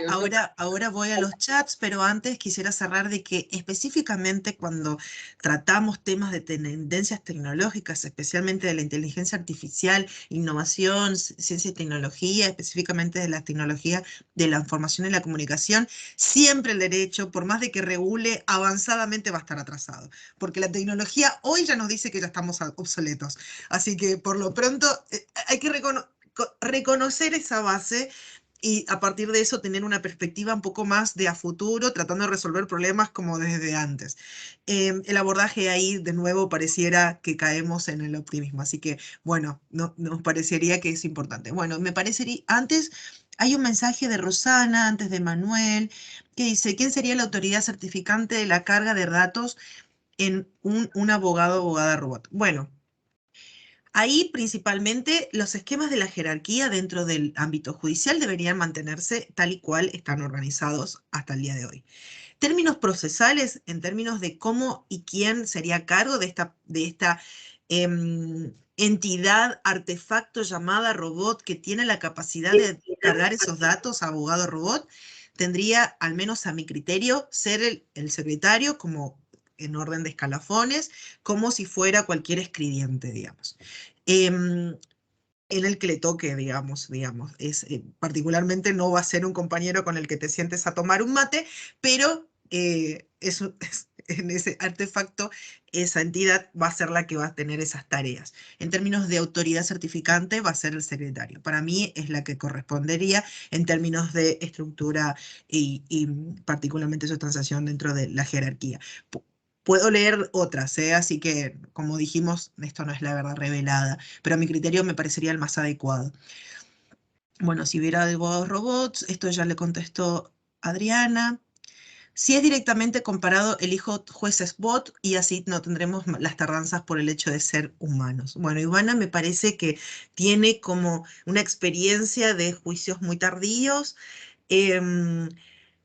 voy a los chats, pero antes quisiera cerrar de que específicamente cuando tratamos temas de tendencias tecnológicas, especialmente de la inteligencia artificial, innovación, ciencia y tecnología, específicamente de la tecnología de la información y la comunicación, siempre el derecho, por más de que regule, avanzadamente va a estar atrasado, porque la tecnología hoy ya nos dice que ya estamos obsoletos. Así que por lo pronto hay que reconocer esa base y a partir de eso tener una perspectiva un poco más de a futuro, tratando de resolver problemas como desde antes. El abordaje ahí, de nuevo, pareciera que caemos en el optimismo, así que, bueno, nos parecería que es importante. Bueno, me parecería, antes hay un mensaje de Rosana, antes de Manuel, que dice, ¿quién sería la autoridad certificante de la carga de datos en un abogado o abogada robot? Bueno, ahí principalmente los esquemas de la jerarquía dentro del ámbito judicial deberían mantenerse tal y cual están organizados hasta el día de hoy. Términos procesales, en términos de cómo y quién sería a cargo de esta entidad, artefacto llamada robot que tiene la capacidad de cargar esos datos a abogado robot, tendría, al menos a mi criterio, ser el secretario como en orden de escalafones, como si fuera cualquier escribiente, digamos. En el que le toque, digamos, particularmente no va a ser un compañero con el que te sientes a tomar un mate, pero en ese artefacto, esa entidad va a ser la que va a tener esas tareas. En términos de autoridad certificante, va a ser el secretario. Para mí es la que correspondería en términos de estructura y particularmente sustanciación dentro de la jerarquía. Puedo leer otras, así que, como dijimos, esto no es la verdad revelada, pero a mi criterio me parecería el más adecuado. Bueno, si hubiera abogados robots, esto ya le contestó Adriana. Si es directamente comparado, elijo jueces bot y así no tendremos las tardanzas por el hecho de ser humanos. Bueno, Ivana me parece que tiene como una experiencia de juicios muy tardíos.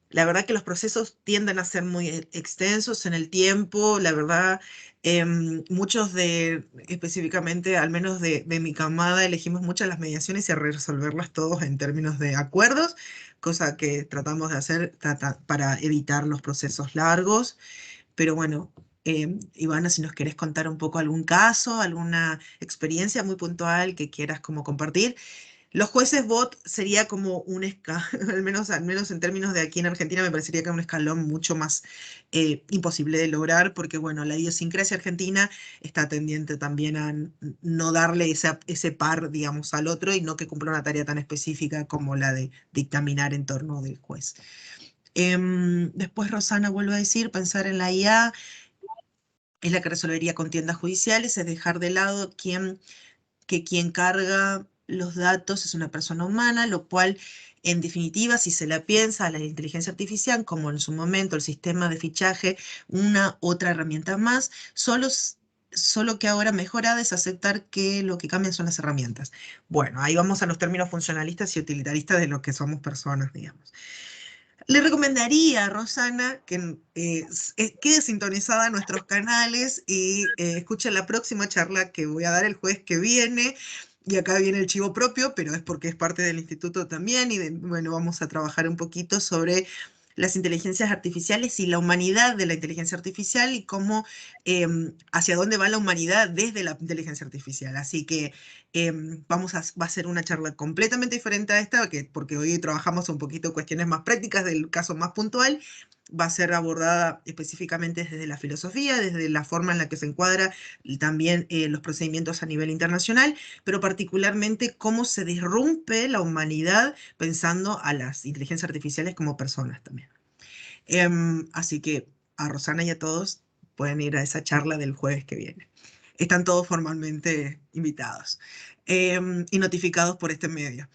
La verdad que los procesos tienden a ser muy extensos en el tiempo, la verdad, muchos específicamente, al menos de mi camada, elegimos muchas las mediaciones y a resolverlas todos en términos de acuerdos, cosa que tratamos de hacer para evitar los procesos largos, pero bueno, Ivana, si nos querés contar un poco algún caso, alguna experiencia muy puntual que quieras como compartir. Los jueces bot sería como un al menos en términos de aquí en Argentina, me parecería que es un escalón mucho más imposible de lograr, porque bueno, la idiosincrasia argentina está tendiente también a no darle ese par, digamos, al otro y no que cumpla una tarea tan específica como la de dictaminar en torno del juez. Después Rosana vuelve a decir, pensar en la IA es la que resolvería contiendas judiciales, es dejar de lado que quien carga los datos es una persona humana, lo cual, en definitiva, si se la piensa a la inteligencia artificial, como en su momento el sistema de fichaje, una otra herramienta más, solo que ahora mejorada es aceptar que lo que cambian son las herramientas. Bueno, ahí vamos a los términos funcionalistas y utilitaristas de lo que somos personas, digamos. Le recomendaría a Rosana que quede sintonizada a nuestros canales y escuche la próxima charla que voy a dar el jueves que viene. Y acá viene el chivo propio, pero es porque es parte del instituto también. Y bueno, vamos a trabajar un poquito sobre las inteligencias artificiales y la humanidad de la inteligencia artificial y cómo, hacia dónde va la humanidad desde la inteligencia artificial. Así que va a ser una charla completamente diferente a esta, porque hoy trabajamos un poquito cuestiones más prácticas del caso más puntual. Va a ser abordada específicamente desde la filosofía, desde la forma en la que se encuadra y también los procedimientos a nivel internacional, pero particularmente cómo se disrumpe la humanidad pensando a las inteligencias artificiales como personas también. Así que a Rosana y a todos pueden ir a esa charla del jueves que viene. Están todos formalmente invitados y notificados por este medio.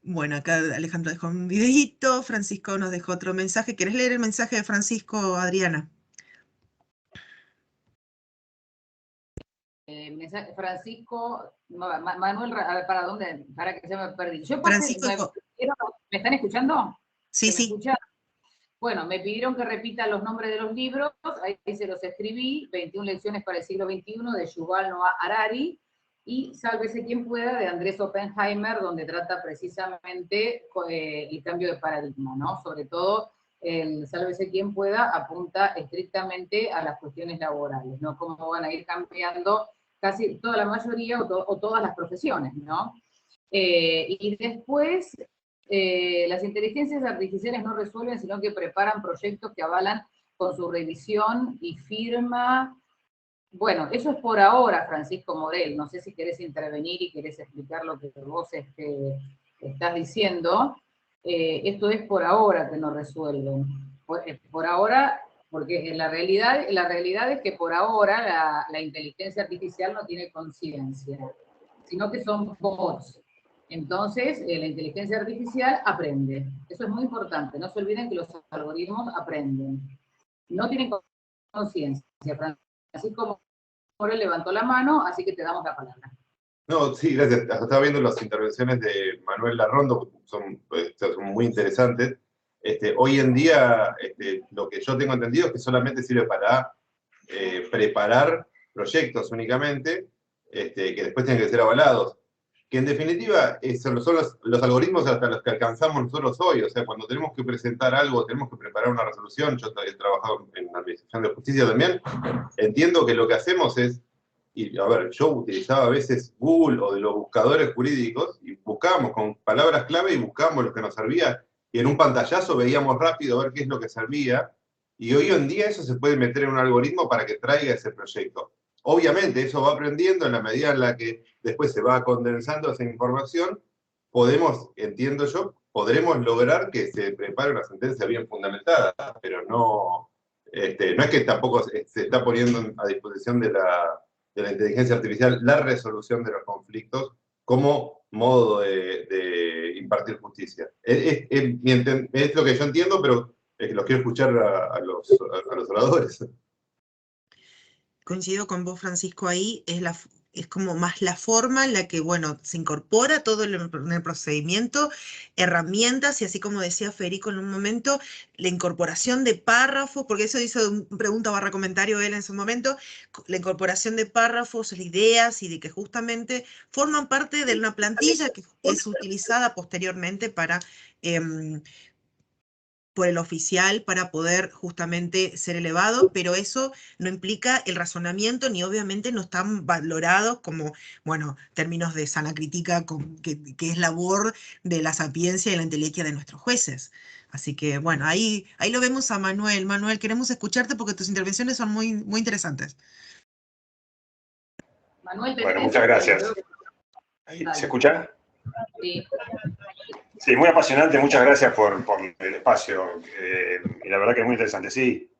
Bueno, acá Alejandro dejó un videíto, Francisco nos dejó otro mensaje. ¿Querés leer el mensaje de Francisco, Adriana? Francisco, Manuel, a ver, ¿para dónde? Para que se me perdí. Yo Francisco dijo, ¿me están escuchando? sí, ¿Se me sí. escucha? Bueno, me pidieron que repita los nombres de los libros, ahí se los escribí, 21 lecciones para el siglo XXI de Yuval Noah Harari, y Sálvese quien pueda de Andrés Oppenheimer, donde trata precisamente el cambio de paradigma, ¿no? Sobre todo, el Sálvese quien pueda apunta estrictamente a las cuestiones laborales, ¿no? Cómo van a ir cambiando casi toda la mayoría o todas las profesiones, ¿no? Y después, las inteligencias artificiales no resuelven, sino que preparan proyectos que avalan con su revisión y firma. Bueno, eso es por ahora, Francisco Morel. No sé si querés intervenir y querés explicar lo que vos estás diciendo. Esto es por ahora que no resuelven. Por ahora, porque la realidad es que por ahora la inteligencia artificial no tiene conciencia, sino que son bots. Entonces, la inteligencia artificial aprende. Eso es muy importante. No se olviden que los algoritmos aprenden. No tienen conciencia. Francisco Morel levantó la mano, así que te damos la palabra. No, sí, gracias. Estaba viendo las intervenciones de Manuel Larrondo, son muy interesantes. Hoy en día, lo que yo tengo entendido es que solamente sirve para preparar proyectos únicamente, que después tienen que ser avalados. Que en definitiva son los algoritmos hasta los que alcanzamos nosotros hoy. O sea, cuando tenemos que presentar algo, tenemos que preparar una resolución. Yo he trabajado en la Administración de Justicia también. Entiendo que lo que hacemos es, y a ver, yo utilizaba a veces Google o de los buscadores jurídicos y buscábamos con palabras clave y buscábamos lo que nos servía. Y en un pantallazo veíamos rápido a ver qué es lo que servía. Y hoy en día eso se puede meter en un algoritmo para que traiga ese proyecto. Obviamente eso va aprendiendo en la medida en la que después se va condensando esa información, entiendo yo, podremos lograr que se prepare una sentencia bien fundamentada, pero no es que tampoco se está poniendo a disposición de la inteligencia artificial la resolución de los conflictos como modo de impartir justicia. Es lo que yo entiendo, pero lo quiero escuchar a los oradores. Coincido con vos, Francisco, ahí es como más la forma en la que, bueno, se incorpora todo en el procedimiento, herramientas, y así como decía Federico en un momento, la incorporación de párrafos, porque eso hizo pregunta barra comentario él en su momento, la incorporación de párrafos, ideas, y de que justamente forman parte de una plantilla que es utilizada posteriormente para por el oficial para poder justamente ser elevado, pero eso no implica el razonamiento ni obviamente no están valorados como, bueno, términos de sana crítica que es labor de la sapiencia y la inteligencia de nuestros jueces. Así que, bueno, ahí lo vemos a Manuel. Manuel, queremos escucharte porque tus intervenciones son muy, muy interesantes. Manuel, bueno, muchas gracias. ¿Se escucha? Sí. Sí, muy apasionante, muchas gracias por el espacio, y la verdad que es muy interesante. Sí,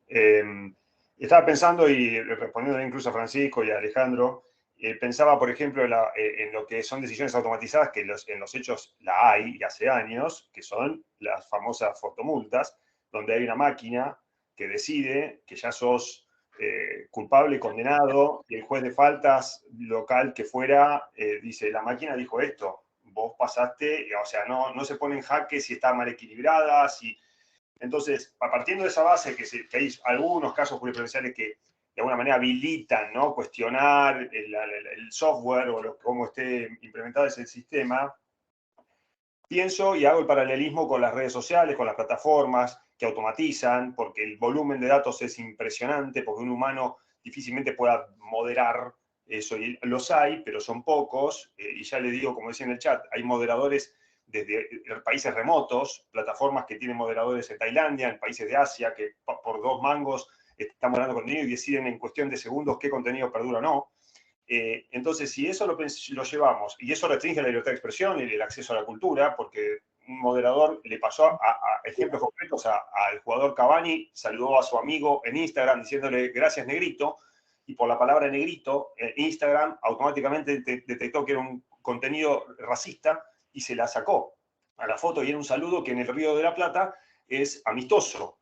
estaba pensando y respondiendo incluso a Francisco y a Alejandro, pensaba, por ejemplo, en lo que son decisiones automatizadas, que en los hechos la hay, y hace años, que son las famosas fotomultas, donde hay una máquina que decide que ya sos culpable, condenado, y el juez de faltas local que fuera dice, la máquina dijo esto, vos pasaste, o sea, no se pone en jaque si está mal equilibrada, Entonces, partiendo de esa base, que hay algunos casos jurisprudenciales que de alguna manera habilitan, ¿no?, cuestionar el software o cómo esté implementado ese sistema, pienso y hago el paralelismo con las redes sociales, con las plataformas, que automatizan, porque el volumen de datos es impresionante, porque un humano difícilmente pueda moderar eso, y los hay, pero son pocos, y ya le digo, como decía en el chat, hay moderadores desde países remotos, plataformas que tienen moderadores en Tailandia, en países de Asia, que por 2 mangos están moderando contenido y deciden en cuestión de segundos qué contenido perdura o no. Entonces, si eso lo llevamos, y eso restringe la libertad de expresión y el acceso a la cultura, porque un moderador le pasó a ejemplos concretos al jugador Cavani, saludó a su amigo en Instagram diciéndole gracias negrito, y por la palabra negrito, Instagram automáticamente detectó que era un contenido racista y se la sacó a la foto, y era un saludo que en el Río de la Plata es amistoso.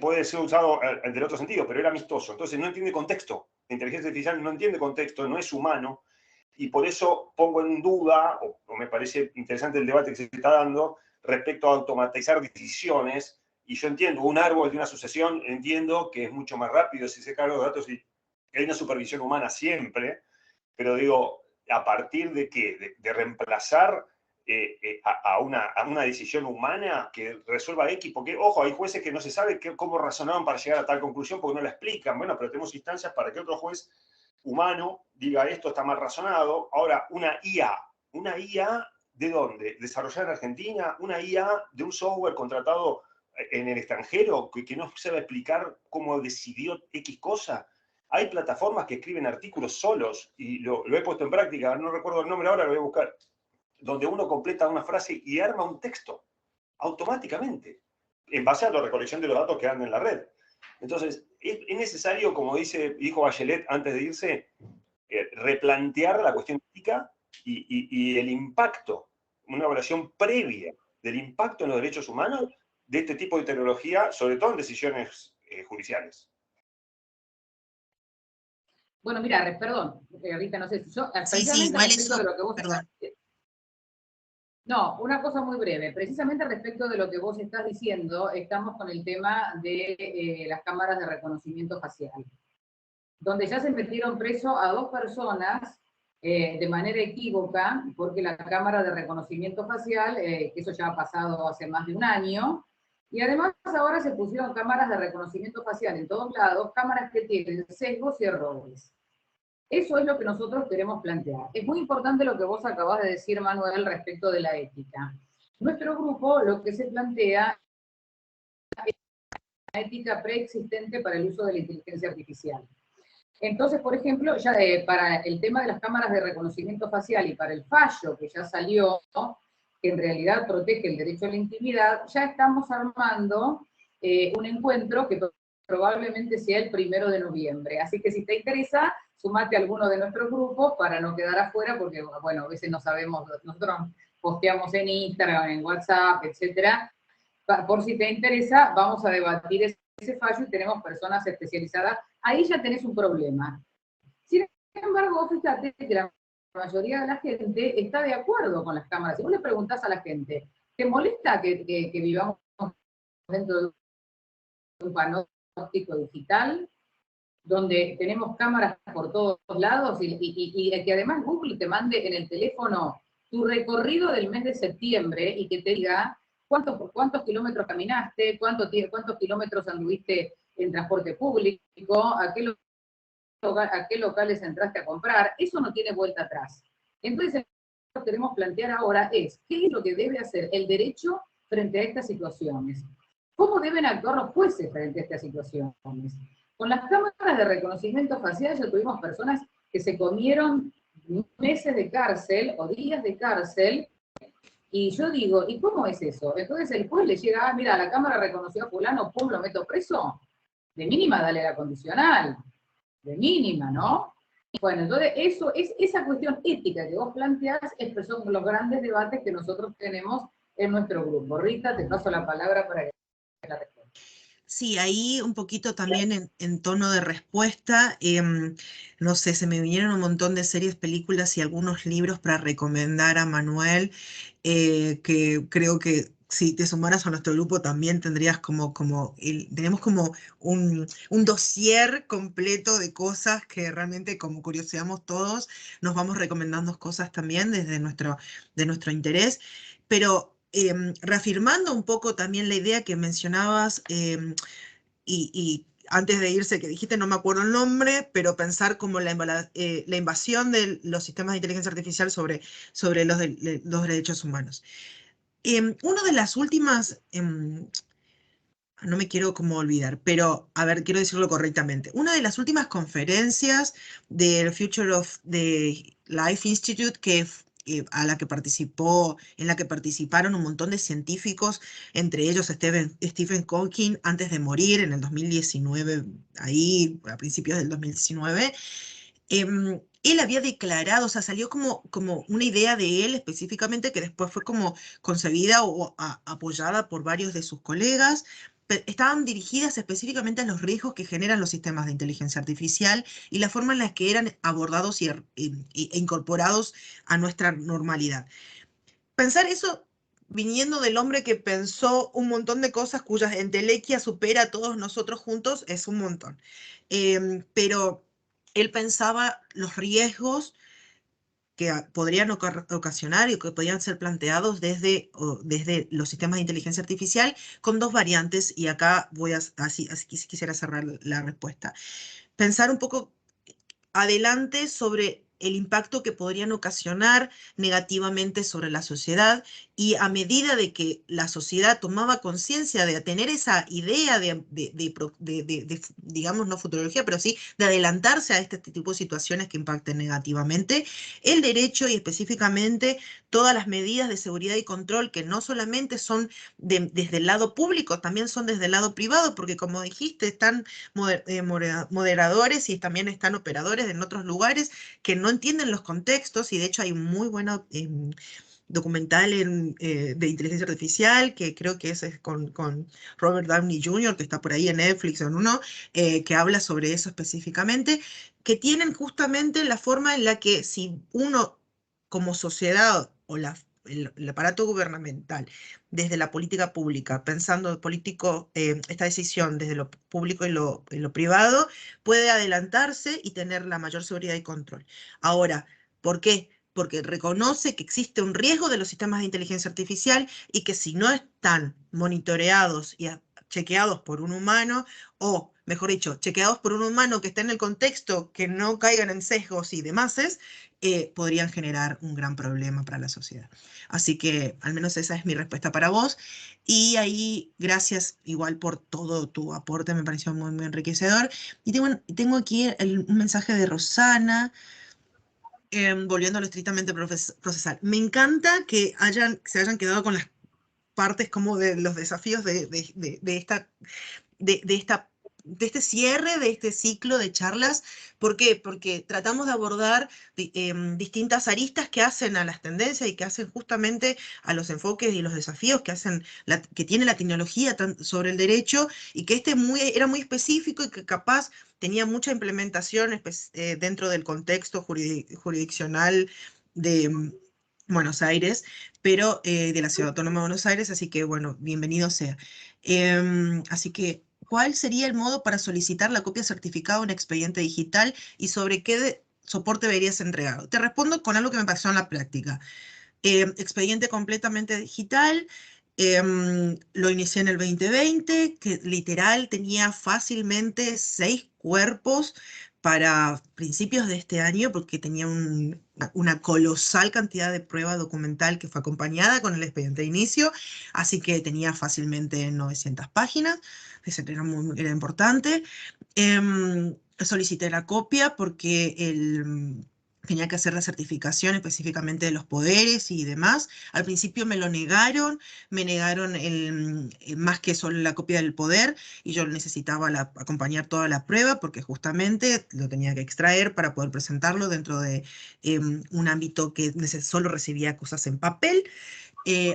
Puede ser usado en el otro sentido, pero era amistoso. Entonces no entiende contexto. La inteligencia artificial no entiende contexto, no es humano, y por eso pongo en duda, o me parece interesante el debate que se está dando, respecto a automatizar decisiones. Y yo entiendo, un árbol de una sucesión, entiendo que es mucho más rápido si se carga los datos y hay una supervisión humana siempre, pero digo, ¿a partir de qué? De reemplazar a una decisión humana que resuelva X, porque, ojo, hay jueces que no se sabe cómo razonaban para llegar a tal conclusión porque no la explican. Bueno, pero tenemos instancias para que otro juez humano diga esto está mal razonado. Ahora, una IA, ¿de dónde? ¿Desarrollada en Argentina? ¿Una IA de un software contratado en el extranjero que no sabe explicar cómo decidió X cosa? Hay plataformas que escriben artículos solos, y lo he puesto en práctica, no recuerdo el nombre ahora, lo voy a buscar, donde uno completa una frase y arma un texto automáticamente, en base a la recolección de los datos que andan en la red. Entonces, es necesario, como dijo Bachelet antes de irse, replantear la cuestión ética y el impacto, una evaluación previa del impacto en los derechos humanos de este tipo de tecnología, sobre todo en decisiones judiciales. Bueno, mira, perdón, Rita, no sé si yo... Sí, igual eso, de lo que vos perdón. No, una cosa muy breve. Precisamente respecto de lo que vos estás diciendo, estamos con el tema de las cámaras de reconocimiento facial, donde ya se metieron preso a 2 personas de manera equívoca, porque la cámara de reconocimiento facial, que eso ya ha pasado hace más de un año, y además ahora se pusieron cámaras de reconocimiento facial en todos lados, cámaras que tienen sesgos y errores. Eso es lo que nosotros queremos plantear. Es muy importante lo que vos acabás de decir, Manuel, respecto de la ética. Nuestro grupo lo que se plantea es una ética preexistente para el uso de la inteligencia artificial. Entonces, por ejemplo, ya para el tema de las cámaras de reconocimiento facial y para el fallo que ya salió, ¿no?, que en realidad protege el derecho a la intimidad, ya estamos armando un encuentro que probablemente sea el 1 de noviembre. Así que si te interesa, sumate a alguno de nuestros grupos para no quedar afuera, porque, bueno, a veces no sabemos, nosotros posteamos en Instagram, en WhatsApp, etcétera. Por si te interesa, vamos a debatir ese fallo y tenemos personas especializadas. Ahí ya tenés un problema. Sin embargo, fíjate que la mayoría de la gente está de acuerdo con las cámaras. Si vos le preguntás a la gente, ¿te molesta que vivamos dentro de un panóptico digital, donde tenemos cámaras por todos lados y que además Google te mande en el teléfono tu recorrido del mes de septiembre y que te diga cuántos kilómetros caminaste, cuántos kilómetros anduviste en transporte público, a qué locales entraste a comprar? Eso no tiene vuelta atrás. Entonces, lo que queremos plantear ahora es, ¿qué es lo que debe hacer el derecho frente a estas situaciones? ¿Cómo deben actuar los jueces frente a estas situaciones? Con las cámaras de reconocimiento facial ya tuvimos personas que se comieron meses de cárcel o días de cárcel, y yo digo, ¿y cómo es eso? Entonces el juez le llega, mira, la cámara reconoció a fulano, pum, lo meto preso. De mínima dale la condicional, de mínima, ¿no? Bueno, entonces eso es esa cuestión ética que vos planteás, son los grandes debates que nosotros tenemos en nuestro grupo. Rita, te paso la palabra para que la responda. Sí, ahí un poquito también en tono de respuesta, no sé, se me vinieron un montón de series, películas y algunos libros para recomendar a Manuel, que creo que si te sumaras a nuestro grupo también tendrías tenemos como un dossier completo de cosas que realmente como curioseamos todos, nos vamos recomendando cosas también desde de nuestro interés, pero reafirmando un poco también la idea que mencionabas, y antes de irse que dijiste, no me acuerdo el nombre, pero pensar como la invasión de los sistemas de inteligencia artificial sobre los derechos humanos. Una de las últimas, no me quiero como olvidar, pero a ver, quiero decirlo correctamente. Una de las últimas conferencias del Future of the Life Institute en la que participaron un montón de científicos, entre ellos Stephen Hawking, antes de morir en el 2019, ahí a principios del 2019, él había declarado, o sea, salió como una idea de él específicamente que después fue como concebida o apoyada por varios de sus colegas. Estaban dirigidas específicamente a los riesgos que generan los sistemas de inteligencia artificial y la forma en la que eran abordados e incorporados a nuestra normalidad. Pensar eso viniendo del hombre que pensó un montón de cosas cuyas entelequia supera a todos nosotros juntos es un montón. Pero él pensaba los riesgos que podrían ocasionar y que podían ser planteados desde los sistemas de inteligencia artificial con dos variantes, y acá así quisiera cerrar la respuesta. Pensar un poco adelante sobre el impacto que podrían ocasionar negativamente sobre la sociedad, y a medida de que la sociedad tomaba conciencia de tener esa idea digamos, no futurología, pero sí de adelantarse a este tipo de situaciones que impacten negativamente, el derecho y específicamente todas las medidas de seguridad y control que no solamente son desde el lado público, también son desde el lado privado, porque como dijiste, están moderadores y también están operadores en otros lugares que no entienden los contextos, y de hecho hay un muy bueno documental de inteligencia artificial, que creo que es con Robert Downey Jr., que está por ahí en Netflix o en uno, que habla sobre eso específicamente, que tienen justamente la forma en la que si uno como sociedad o el aparato gubernamental, desde la política pública, pensando esta decisión desde lo público y lo privado, puede adelantarse y tener la mayor seguridad y control. Ahora, ¿por qué? Porque reconoce que existe un riesgo de los sistemas de inteligencia artificial y que si no están monitoreados y chequeados por un humano, o mejor dicho, chequeados por un humano que esté en el contexto, que no caigan en sesgos y demás, podrían generar un gran problema para la sociedad. Así que al menos esa es mi respuesta para vos. Y ahí, gracias igual por todo tu aporte, me pareció muy, muy enriquecedor. Y tengo aquí un mensaje de Rosana. Volviendo a lo estrictamente procesal. Me encanta que se hayan quedado con las partes como de los desafíos de este cierre, de este ciclo de charlas. ¿Por qué? Porque tratamos de abordar distintas aristas que hacen a las tendencias y que hacen justamente a los enfoques y los desafíos que tiene la tecnología sobre el derecho, y que era muy específico y que capaz tenía mucha implementación dentro del contexto jurisdiccional de Buenos Aires, pero de la Ciudad Autónoma de Buenos Aires, así que bueno, bienvenido sea. Así que, ¿cuál sería el modo para solicitar la copia certificada de un expediente digital y sobre qué soporte deberías entregar? Te respondo con algo que me pasó en la práctica. Expediente completamente digital. Lo inicié en el 2020, que literal tenía fácilmente 6 cuerpos para principios de este año, porque tenía una colosal cantidad de prueba documental que fue acompañada con el expediente de inicio, así que tenía fácilmente 900 páginas, eso era importante. Solicité la copia porque tenía que hacer la certificación específicamente de los poderes y demás. Al principio me negaron más que solo la copia del poder, y yo necesitaba acompañar toda la prueba porque justamente lo tenía que extraer para poder presentarlo dentro de un ámbito que solo recibía cosas en papel.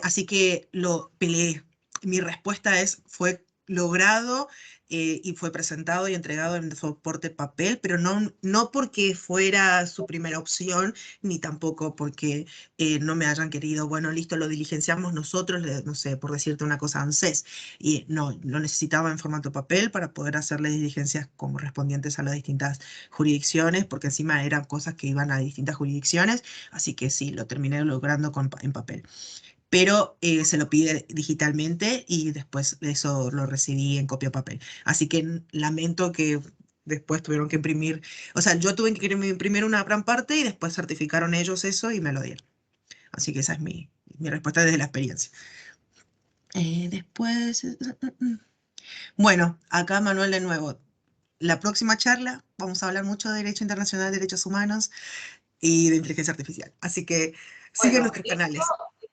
Así que lo peleé. Mi respuesta fue logrado y fue presentado y entregado en soporte papel, pero no porque fuera su primera opción, ni tampoco porque no me hayan querido, bueno, listo, lo diligenciamos nosotros, no sé, por decirte una cosa, ANSES. Y no, lo necesitaba en formato papel para poder hacerle diligencias correspondientes a las distintas jurisdicciones, porque encima eran cosas que iban a distintas jurisdicciones, así que sí, lo terminé logrando en papel. pero se lo pide digitalmente y después eso lo recibí en copia papel. Así que lamento que después tuvieron que imprimir, o sea, yo tuve que imprimir una gran parte y después certificaron ellos eso y me lo dieron. Así que esa es mi respuesta desde la experiencia. Después, bueno, acá Manuel de nuevo. La próxima charla vamos a hablar mucho de Derecho Internacional, Derechos Humanos y de Inteligencia Artificial. Así que sigue nuestros canales.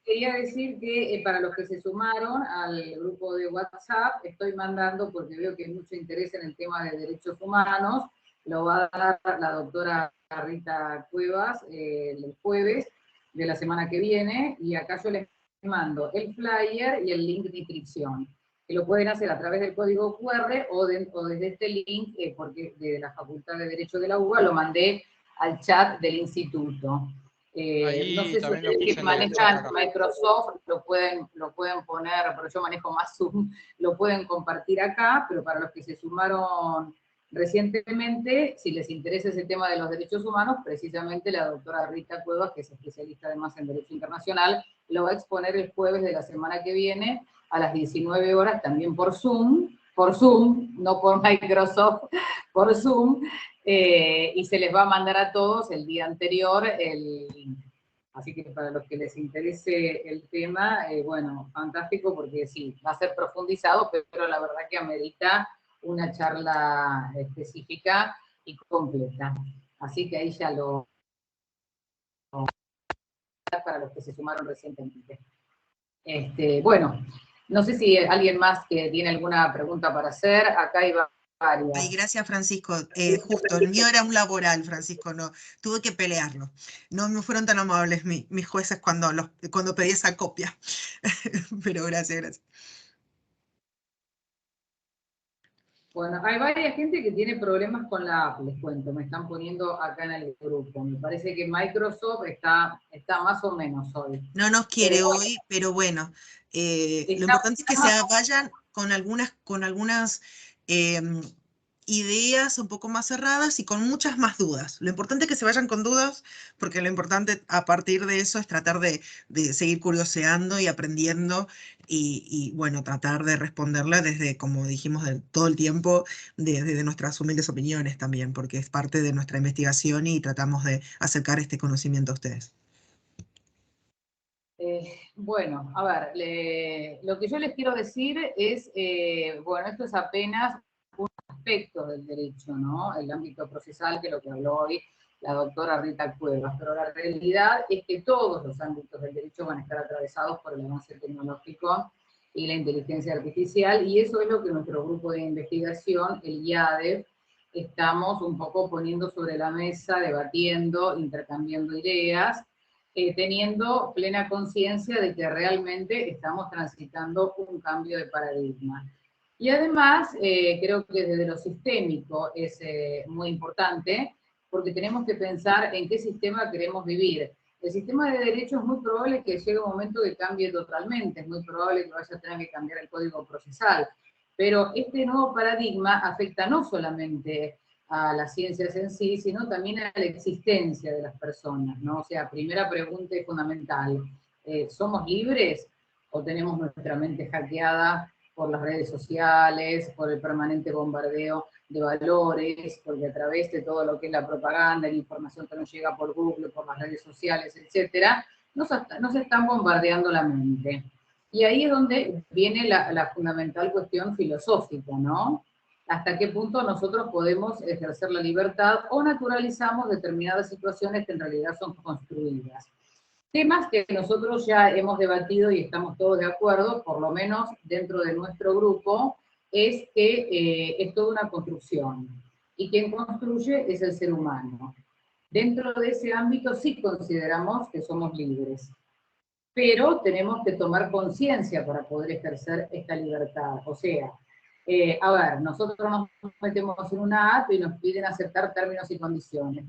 Quería decir que para los que se sumaron al grupo de WhatsApp, estoy mandando, porque veo que hay mucho interés en el tema de derechos humanos, lo va a dar la doctora Rita Cuevas el jueves de la semana que viene, y acá yo les mando el flyer y el link de inscripción, que lo pueden hacer a través del código QR o desde este link, porque de la Facultad de Derecho de la UBA lo mandé al chat del instituto. No sé si ustedes que manejan Microsoft lo pueden poner, pero yo manejo más Zoom, lo pueden compartir acá, pero para los que se sumaron recientemente, si les interesa ese tema de los derechos humanos, precisamente la doctora Rita Cuevas, que es especialista además en Derecho Internacional, lo va a exponer el jueves de la semana que viene a las 19 horas, también por Zoom, no por Microsoft, por Zoom, y se les va a mandar a todos el día anterior el link. Así que para los que les interese el tema, bueno, fantástico, porque sí, va a ser profundizado, pero la verdad que amerita una charla específica y completa. Así que ahí ya lo... para los que se sumaron recientemente. Bueno, no sé si alguien más que tiene alguna pregunta para hacer, acá hay varias. Ay, gracias, Francisco. Justo, el mío era un laboral, Francisco, no, tuve que pelearlo. No me fueron tan amables mis jueces cuando pedí esa copia. Pero gracias. Bueno, hay varias gente que tiene problemas con la app, les cuento, me están poniendo acá en el grupo. Me parece que Microsoft está más o menos hoy. No nos quiere hoy, pero bueno, lo importante es que se vayan con algunas ideas un poco más cerradas y con muchas más dudas. Lo importante es que se vayan con dudas, porque lo importante a partir de eso es tratar de seguir curioseando y aprendiendo y bueno, tratar de responderla desde, como dijimos, todo el tiempo, desde nuestras humildes opiniones también, porque es parte de nuestra investigación y tratamos de acercar este conocimiento a ustedes. Bueno, a ver, lo que yo les quiero decir es, bueno, esto es apenas un aspecto del derecho, ¿no? El ámbito procesal, que es lo que habló hoy la doctora Rita Cuevas, pero la realidad es que todos los ámbitos del derecho van a estar atravesados por el avance tecnológico y la inteligencia artificial, y eso es lo que nuestro grupo de investigación, el IADEF, estamos un poco poniendo sobre la mesa, debatiendo, intercambiando ideas, teniendo plena conciencia de que realmente estamos transitando un cambio de paradigma. Y además, creo que desde lo sistémico es muy importante, porque tenemos que pensar en qué sistema queremos vivir. El sistema de derecho es muy probable que llegue un momento que cambie totalmente, es muy probable que vaya a tener que cambiar el código procesal, pero este nuevo paradigma afecta no solamente a las ciencias en sí, sino también a la existencia de las personas, ¿no? O sea, primera pregunta y fundamental, ¿somos libres o tenemos nuestra mente hackeada por las redes sociales, por el permanente bombardeo de valores, porque a través de todo lo que es la propaganda, la información que nos llega por Google, por las redes sociales, etcétera, nos están bombardeando la mente? Y ahí es donde viene la fundamental cuestión filosófica, ¿no? Hasta qué punto nosotros podemos ejercer la libertad o naturalizamos determinadas situaciones que en realidad son construidas. Temas que nosotros ya hemos debatido y estamos todos de acuerdo, por lo menos dentro de nuestro grupo, es que es toda una construcción. Y quien construye es el ser humano. Dentro de ese ámbito sí consideramos que somos libres, pero tenemos que tomar conciencia para poder ejercer esta libertad. O sea, a ver, nosotros nos metemos en una app y nos piden aceptar términos y condiciones.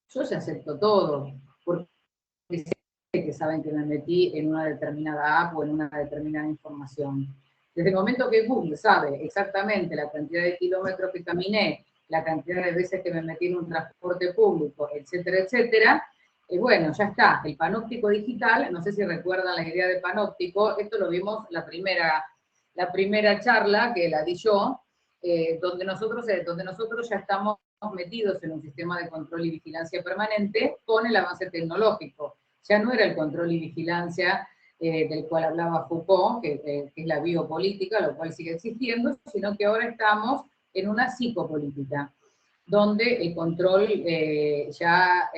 Yo ya acepto todo, porque sé que saben que me metí en una determinada app o en una determinada información. Desde el momento que Google sabe exactamente la cantidad de kilómetros que caminé, la cantidad de veces que me metí en un transporte público, etcétera, etcétera, Bueno, ya está, el panóptico digital, no sé si recuerdan la idea de panóptico, esto lo vimos la primera charla que la di yo, donde nosotros ya estamos metidos en un sistema de control y vigilancia permanente con el avance tecnológico. Ya no era el control y vigilancia del cual hablaba Foucault, que es la biopolítica, lo cual sigue existiendo, sino que ahora estamos en una psicopolítica, donde el control ya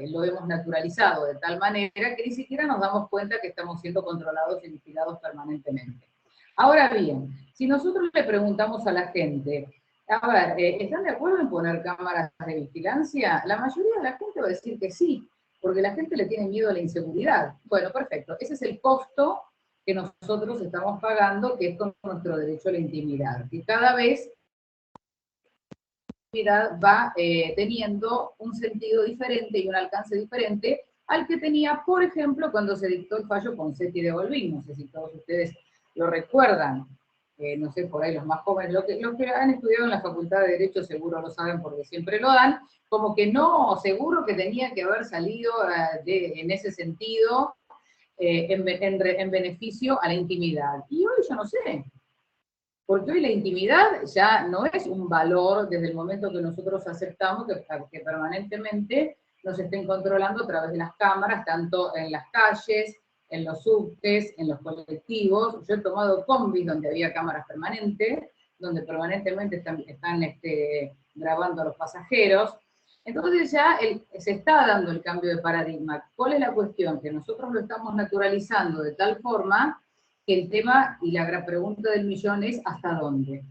lo hemos naturalizado de tal manera que ni siquiera nos damos cuenta que estamos siendo controlados y vigilados permanentemente. Ahora bien, si nosotros le preguntamos a la gente, a ver, ¿están de acuerdo en poner cámaras de vigilancia? La mayoría de la gente va a decir que sí, porque la gente le tiene miedo a la inseguridad. Bueno, perfecto, ese es el costo que nosotros estamos pagando, que es con nuestro derecho a la intimidad, que cada vez va teniendo un sentido diferente y un alcance diferente al que tenía, por ejemplo, cuando se dictó el fallo Ponseti de Bolvin. No sé si todos ustedes lo recuerdan, no sé, por ahí los más jóvenes, los que han estudiado en la Facultad de Derecho seguro lo saben porque siempre lo dan, como que no, seguro que tenía que haber salido en ese sentido, en beneficio a la intimidad. Y hoy yo no sé, porque hoy la intimidad ya no es un valor desde el momento que nosotros aceptamos que permanentemente nos estén controlando a través de las cámaras, tanto en las calles, en los subtes, en los colectivos. Yo he tomado combis donde había cámaras permanentes, donde permanentemente están grabando a los pasajeros. Entonces ya se está dando el cambio de paradigma. ¿Cuál es la cuestión? Que nosotros lo estamos naturalizando de tal forma que el tema, y la gran pregunta del millón es, ¿hasta dónde?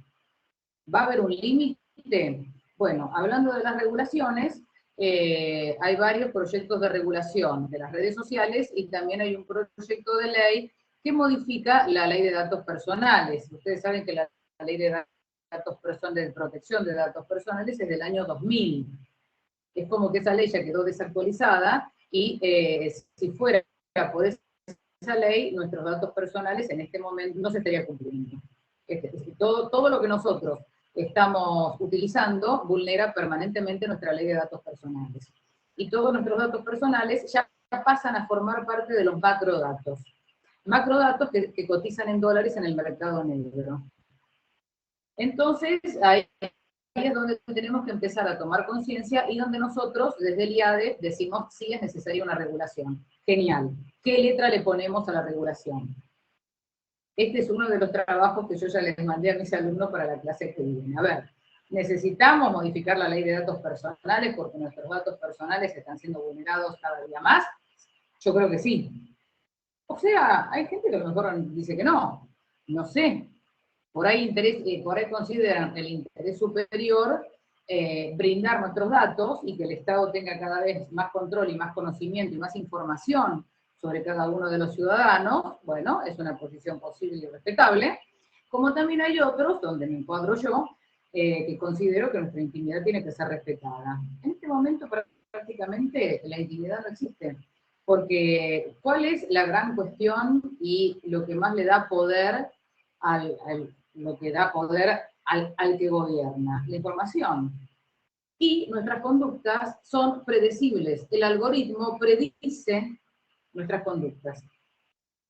¿Va a haber un límite? Bueno, hablando de las regulaciones, hay varios proyectos de regulación de las redes sociales y también hay un proyecto de ley que modifica la ley de datos personales. Ustedes saben que la ley de datos personales, de protección de datos personales es del año 2000. Es como que esa ley ya quedó desactualizada y si fuera por esa ley, nuestros datos personales en este momento no se estaría cumpliendo. Todo lo que nosotros estamos utilizando vulnera permanentemente nuestra ley de datos personales. Y todos nuestros datos personales ya pasan a formar parte de los macrodatos. Macrodatos que cotizan en dólares en el mercado negro. Entonces, ahí es donde tenemos que empezar a tomar conciencia y donde nosotros, desde el IADE, decimos, sí, es necesaria una regulación. Genial. ¿Qué letra le ponemos a la regulación? Este es uno de los trabajos que yo ya les mandé a mis alumnos para la clase que viene. A ver, ¿necesitamos modificar la ley de datos personales porque nuestros datos personales están siendo vulnerados cada día más? Yo creo que sí. O sea, hay gente que a lo mejor dice que no. No sé. Por ahí consideran el interés superior brindar nuestros datos y que el Estado tenga cada vez más control y más conocimiento y más información sobre cada uno de los ciudadanos. Bueno, es una posición posible y respetable. Como también hay otros, donde me encuadro yo, que considero que nuestra intimidad tiene que ser respetada. En este momento prácticamente la intimidad no existe. Porque ¿cuál es la gran cuestión y lo que más le da poder al que gobierna? La información. Y nuestras conductas son predecibles. El algoritmo predice nuestras conductas.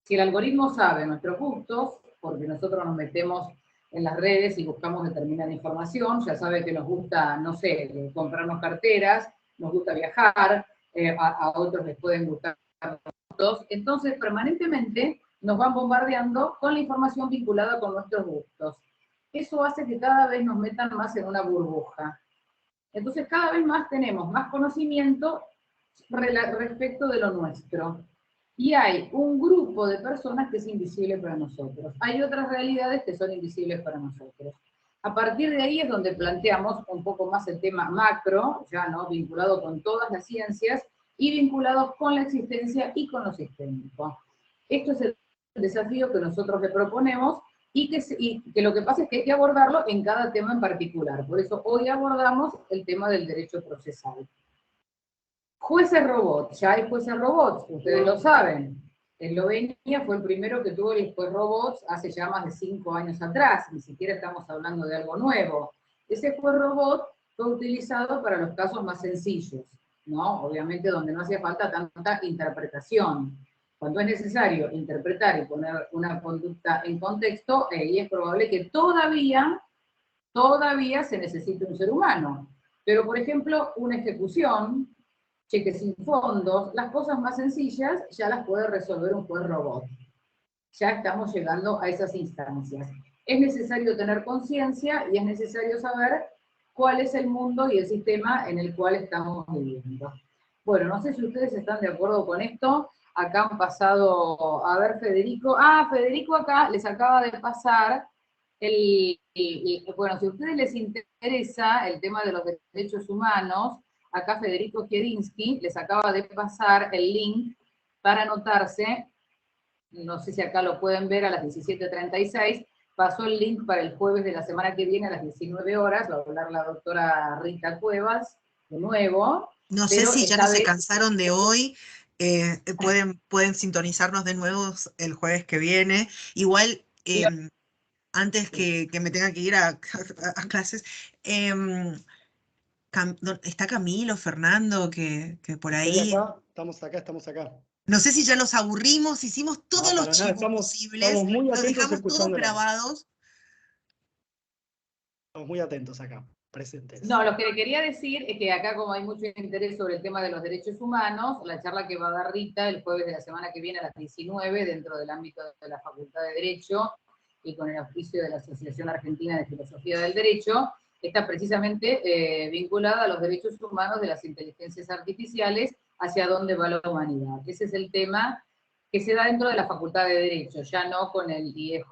Si el algoritmo sabe nuestros gustos, porque nosotros nos metemos en las redes y buscamos determinada información, ya sabe que nos gusta, no sé, comprarnos carteras, nos gusta viajar, a otros les pueden gustar gustos, entonces permanentemente nos van bombardeando con la información vinculada con nuestros gustos. Eso hace que cada vez nos metan más en una burbuja. Entonces cada vez más tenemos más conocimiento respecto de lo nuestro. Y hay un grupo de personas que es invisible para nosotros. Hay otras realidades que son invisibles para nosotros. A partir de ahí es donde planteamos un poco más el tema macro, ya no vinculado con todas las ciencias, y vinculados con la existencia y con lo sistémico. Esto es el desafío que nosotros le proponemos y que lo que pasa es que hay que abordarlo en cada tema en particular. Por eso hoy abordamos el tema del derecho procesal. Jueces robots, ya hay jueces robots, ustedes lo saben. Eslovenia fue el primero que tuvo el juez robots hace ya más de 5 años atrás, ni siquiera estamos hablando de algo nuevo. Ese juez robot fue utilizado para los casos más sencillos. ¿no? Obviamente donde no hacía falta tanta interpretación. Cuando es necesario interpretar y poner una conducta en contexto, ahí es probable que todavía se necesite un ser humano. Pero, por ejemplo, una ejecución, cheques sin fondos, las cosas más sencillas ya las puede resolver un juez robot. Ya estamos llegando a esas instancias. Es necesario tener conciencia y es necesario saber cuál es el mundo y el sistema en el cual estamos viviendo. Bueno, no sé si ustedes están de acuerdo con esto. Acá han pasado, a ver, Federico. Ah, Federico acá les acaba de pasar bueno, si a ustedes les interesa el tema de los derechos humanos, acá Federico Kiedinsky les acaba de pasar el link para anotarse. No sé si acá lo pueden ver a las 17:36, pasó el link para el jueves de la semana que viene a las 19 horas, va a hablar la doctora Rita Cuevas, de nuevo. No sé si ya no se cansaron de hoy, pueden sintonizarnos de nuevo el jueves que viene. Igual, antes que me tenga que ir a clases, está Camilo, Fernando, que por ahí... Estamos acá. No sé si ya los aburrimos, hicimos todos los chivos posibles, estamos muy los atentos dejamos todos grabados. Estamos muy atentos acá, presentes. No, lo que le quería decir es que acá, como hay mucho interés sobre el tema de los derechos humanos, la charla que va a dar Rita el jueves de la semana que viene a las 19, dentro del ámbito de la Facultad de Derecho y con el auspicio de la Asociación Argentina de Filosofía del Derecho, está precisamente vinculada a los derechos humanos de las inteligencias artificiales, hacia dónde va la humanidad. Ese es el tema que se da dentro de la Facultad de Derecho, ya no con el IEJ,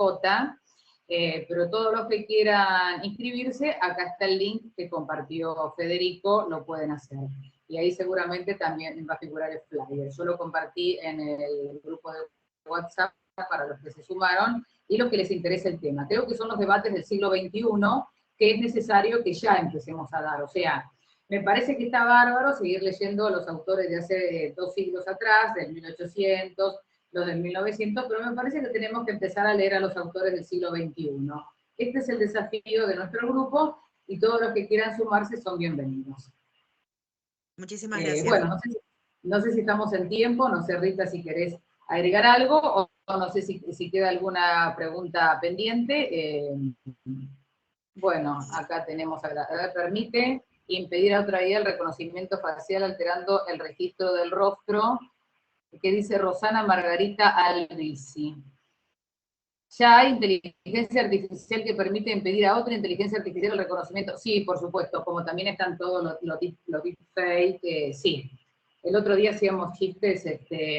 pero todos los que quieran inscribirse, acá está el link que compartió Federico, lo pueden hacer. Y ahí seguramente también va a figurar el flyer. Yo lo compartí en el grupo de WhatsApp para los que se sumaron y los que les interesa el tema. Creo que son los debates del siglo XXI que es necesario que ya empecemos a dar. O sea, me parece que está bárbaro seguir leyendo a los autores de hace 2 siglos atrás, del 1800, los del 1900, pero me parece que tenemos que empezar a leer a los autores del siglo XXI. Este es el desafío de nuestro grupo y todos los que quieran sumarse son bienvenidos. Muchísimas gracias. Bueno, no sé si estamos en tiempo, no sé, Rita, si querés agregar algo, o no sé si queda alguna pregunta pendiente. Bueno, acá tenemos, permite impedir a otra vía el reconocimiento facial alterando el registro del rostro, que dice Rosana Margarita Alvisi. Ya hay inteligencia artificial que permite impedir a otra inteligencia artificial el reconocimiento. Sí, por supuesto, como también están todos los deepfake, sí. El otro día hacíamos chistes,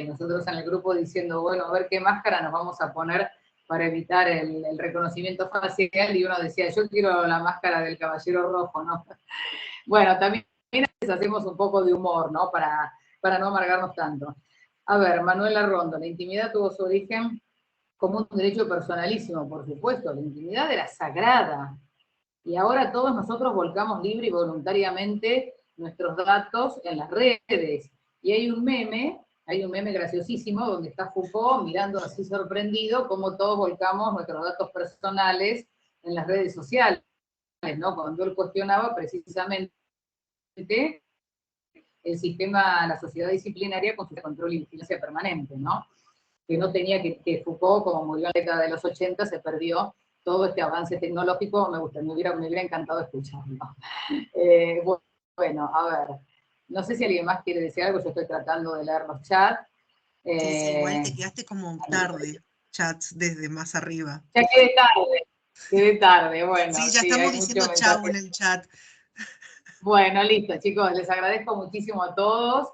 nosotros en el grupo diciendo, bueno, a ver qué máscara nos vamos a poner para evitar el reconocimiento facial, y uno decía, yo quiero la máscara del caballero rojo, ¿no? Bueno, también hacemos un poco de humor, ¿no? Para no amargarnos tanto. A ver, Manuela Rondo, la intimidad tuvo su origen como un derecho personalísimo, por supuesto, la intimidad era sagrada, y ahora todos nosotros volcamos libre y voluntariamente nuestros datos en las redes, y hay un meme graciosísimo, donde está Foucault mirando así sorprendido cómo todos volcamos nuestros datos personales en las redes sociales, ¿no? Cuando él cuestionaba precisamente el sistema, la sociedad disciplinaria con su control y vigilancia permanente, ¿no? Que no tenía que Foucault, como murió en la década de los 80, se perdió todo este avance tecnológico, me hubiera encantado escucharlo. Bueno, a ver, no sé si alguien más quiere decir algo, yo estoy tratando de leer los chats. Sí, igual te quedaste como tarde, chats desde más arriba. Ya quedé tarde, bueno. Sí, ya estamos diciendo chau en el chat. Bueno, listo, chicos, les agradezco muchísimo a todos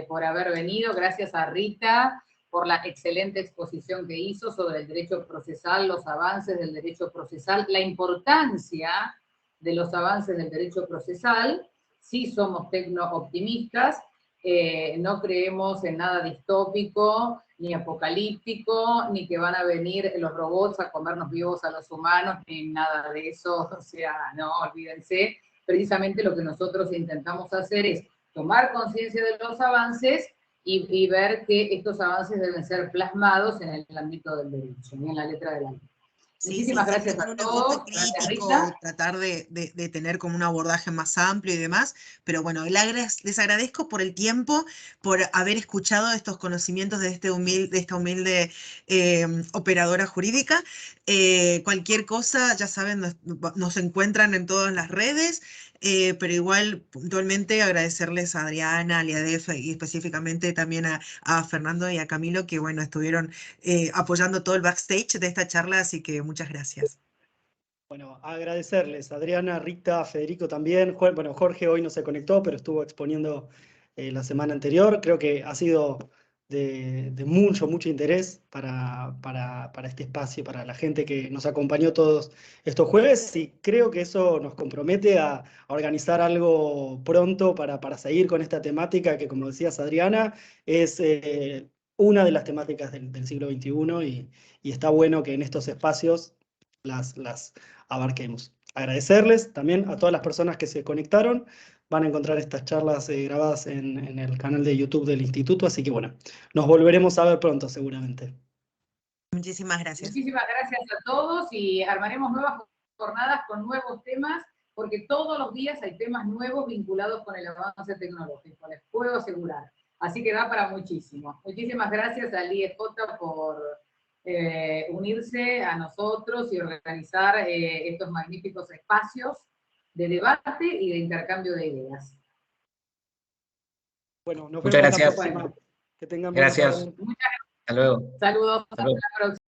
por haber venido, gracias a Rita por la excelente exposición que hizo sobre el derecho procesal, los avances del derecho procesal, la importancia de los avances del derecho procesal. Sí somos tecno-optimistas, no creemos en nada distópico, ni apocalíptico, ni que van a venir los robots a comernos vivos a los humanos, ni nada de eso, o sea, no, olvídense. Precisamente lo que nosotros intentamos hacer es tomar conciencia de los avances y ver que estos avances deben ser plasmados en el ámbito del derecho, y en la letra de la ley. Muchísimas gracias con a un enfoque todos. Gracias, crítico, Rita. tratar de tener como un abordaje más amplio y demás, pero bueno, les agradezco por el tiempo, por haber escuchado estos conocimientos de esta humilde operadora jurídica. Cualquier cosa, ya saben, nos encuentran en todas las redes, pero igual puntualmente agradecerles a Adriana, a Liadef y específicamente también a Fernando y a Camilo que bueno, estuvieron apoyando todo el backstage de esta charla, así que muchas gracias. Bueno, agradecerles, Adriana, Rita, Federico también. Bueno, Jorge hoy no se conectó, pero estuvo exponiendo la semana anterior. Creo que ha sido de mucho interés para este espacio, para la gente que nos acompañó todos estos jueves, y creo que eso nos compromete a organizar algo pronto para seguir con esta temática que, como decías, Adriana, es una de las temáticas del siglo XXI, y está bueno que en estos espacios las abarquemos. Agradecerles también a todas las personas que se conectaron. Van a encontrar estas charlas grabadas en el canal de YouTube del Instituto, así que bueno, nos volveremos a ver pronto seguramente. Muchísimas gracias. Muchísimas gracias a todos y armaremos nuevas jornadas con nuevos temas, porque todos los días hay temas nuevos vinculados con el avance tecnológico, les puedo asegurar. Así que da para muchísimo. Muchísimas gracias al IEJ por unirse a nosotros y organizar estos magníficos espacios de debate y de intercambio de ideas. Bueno, nos Muchas vemos gracias. la próxima. Que tengan buena Gracias. tarde. Muchas Hasta luego. saludos. Hasta luego. Hasta la próxima.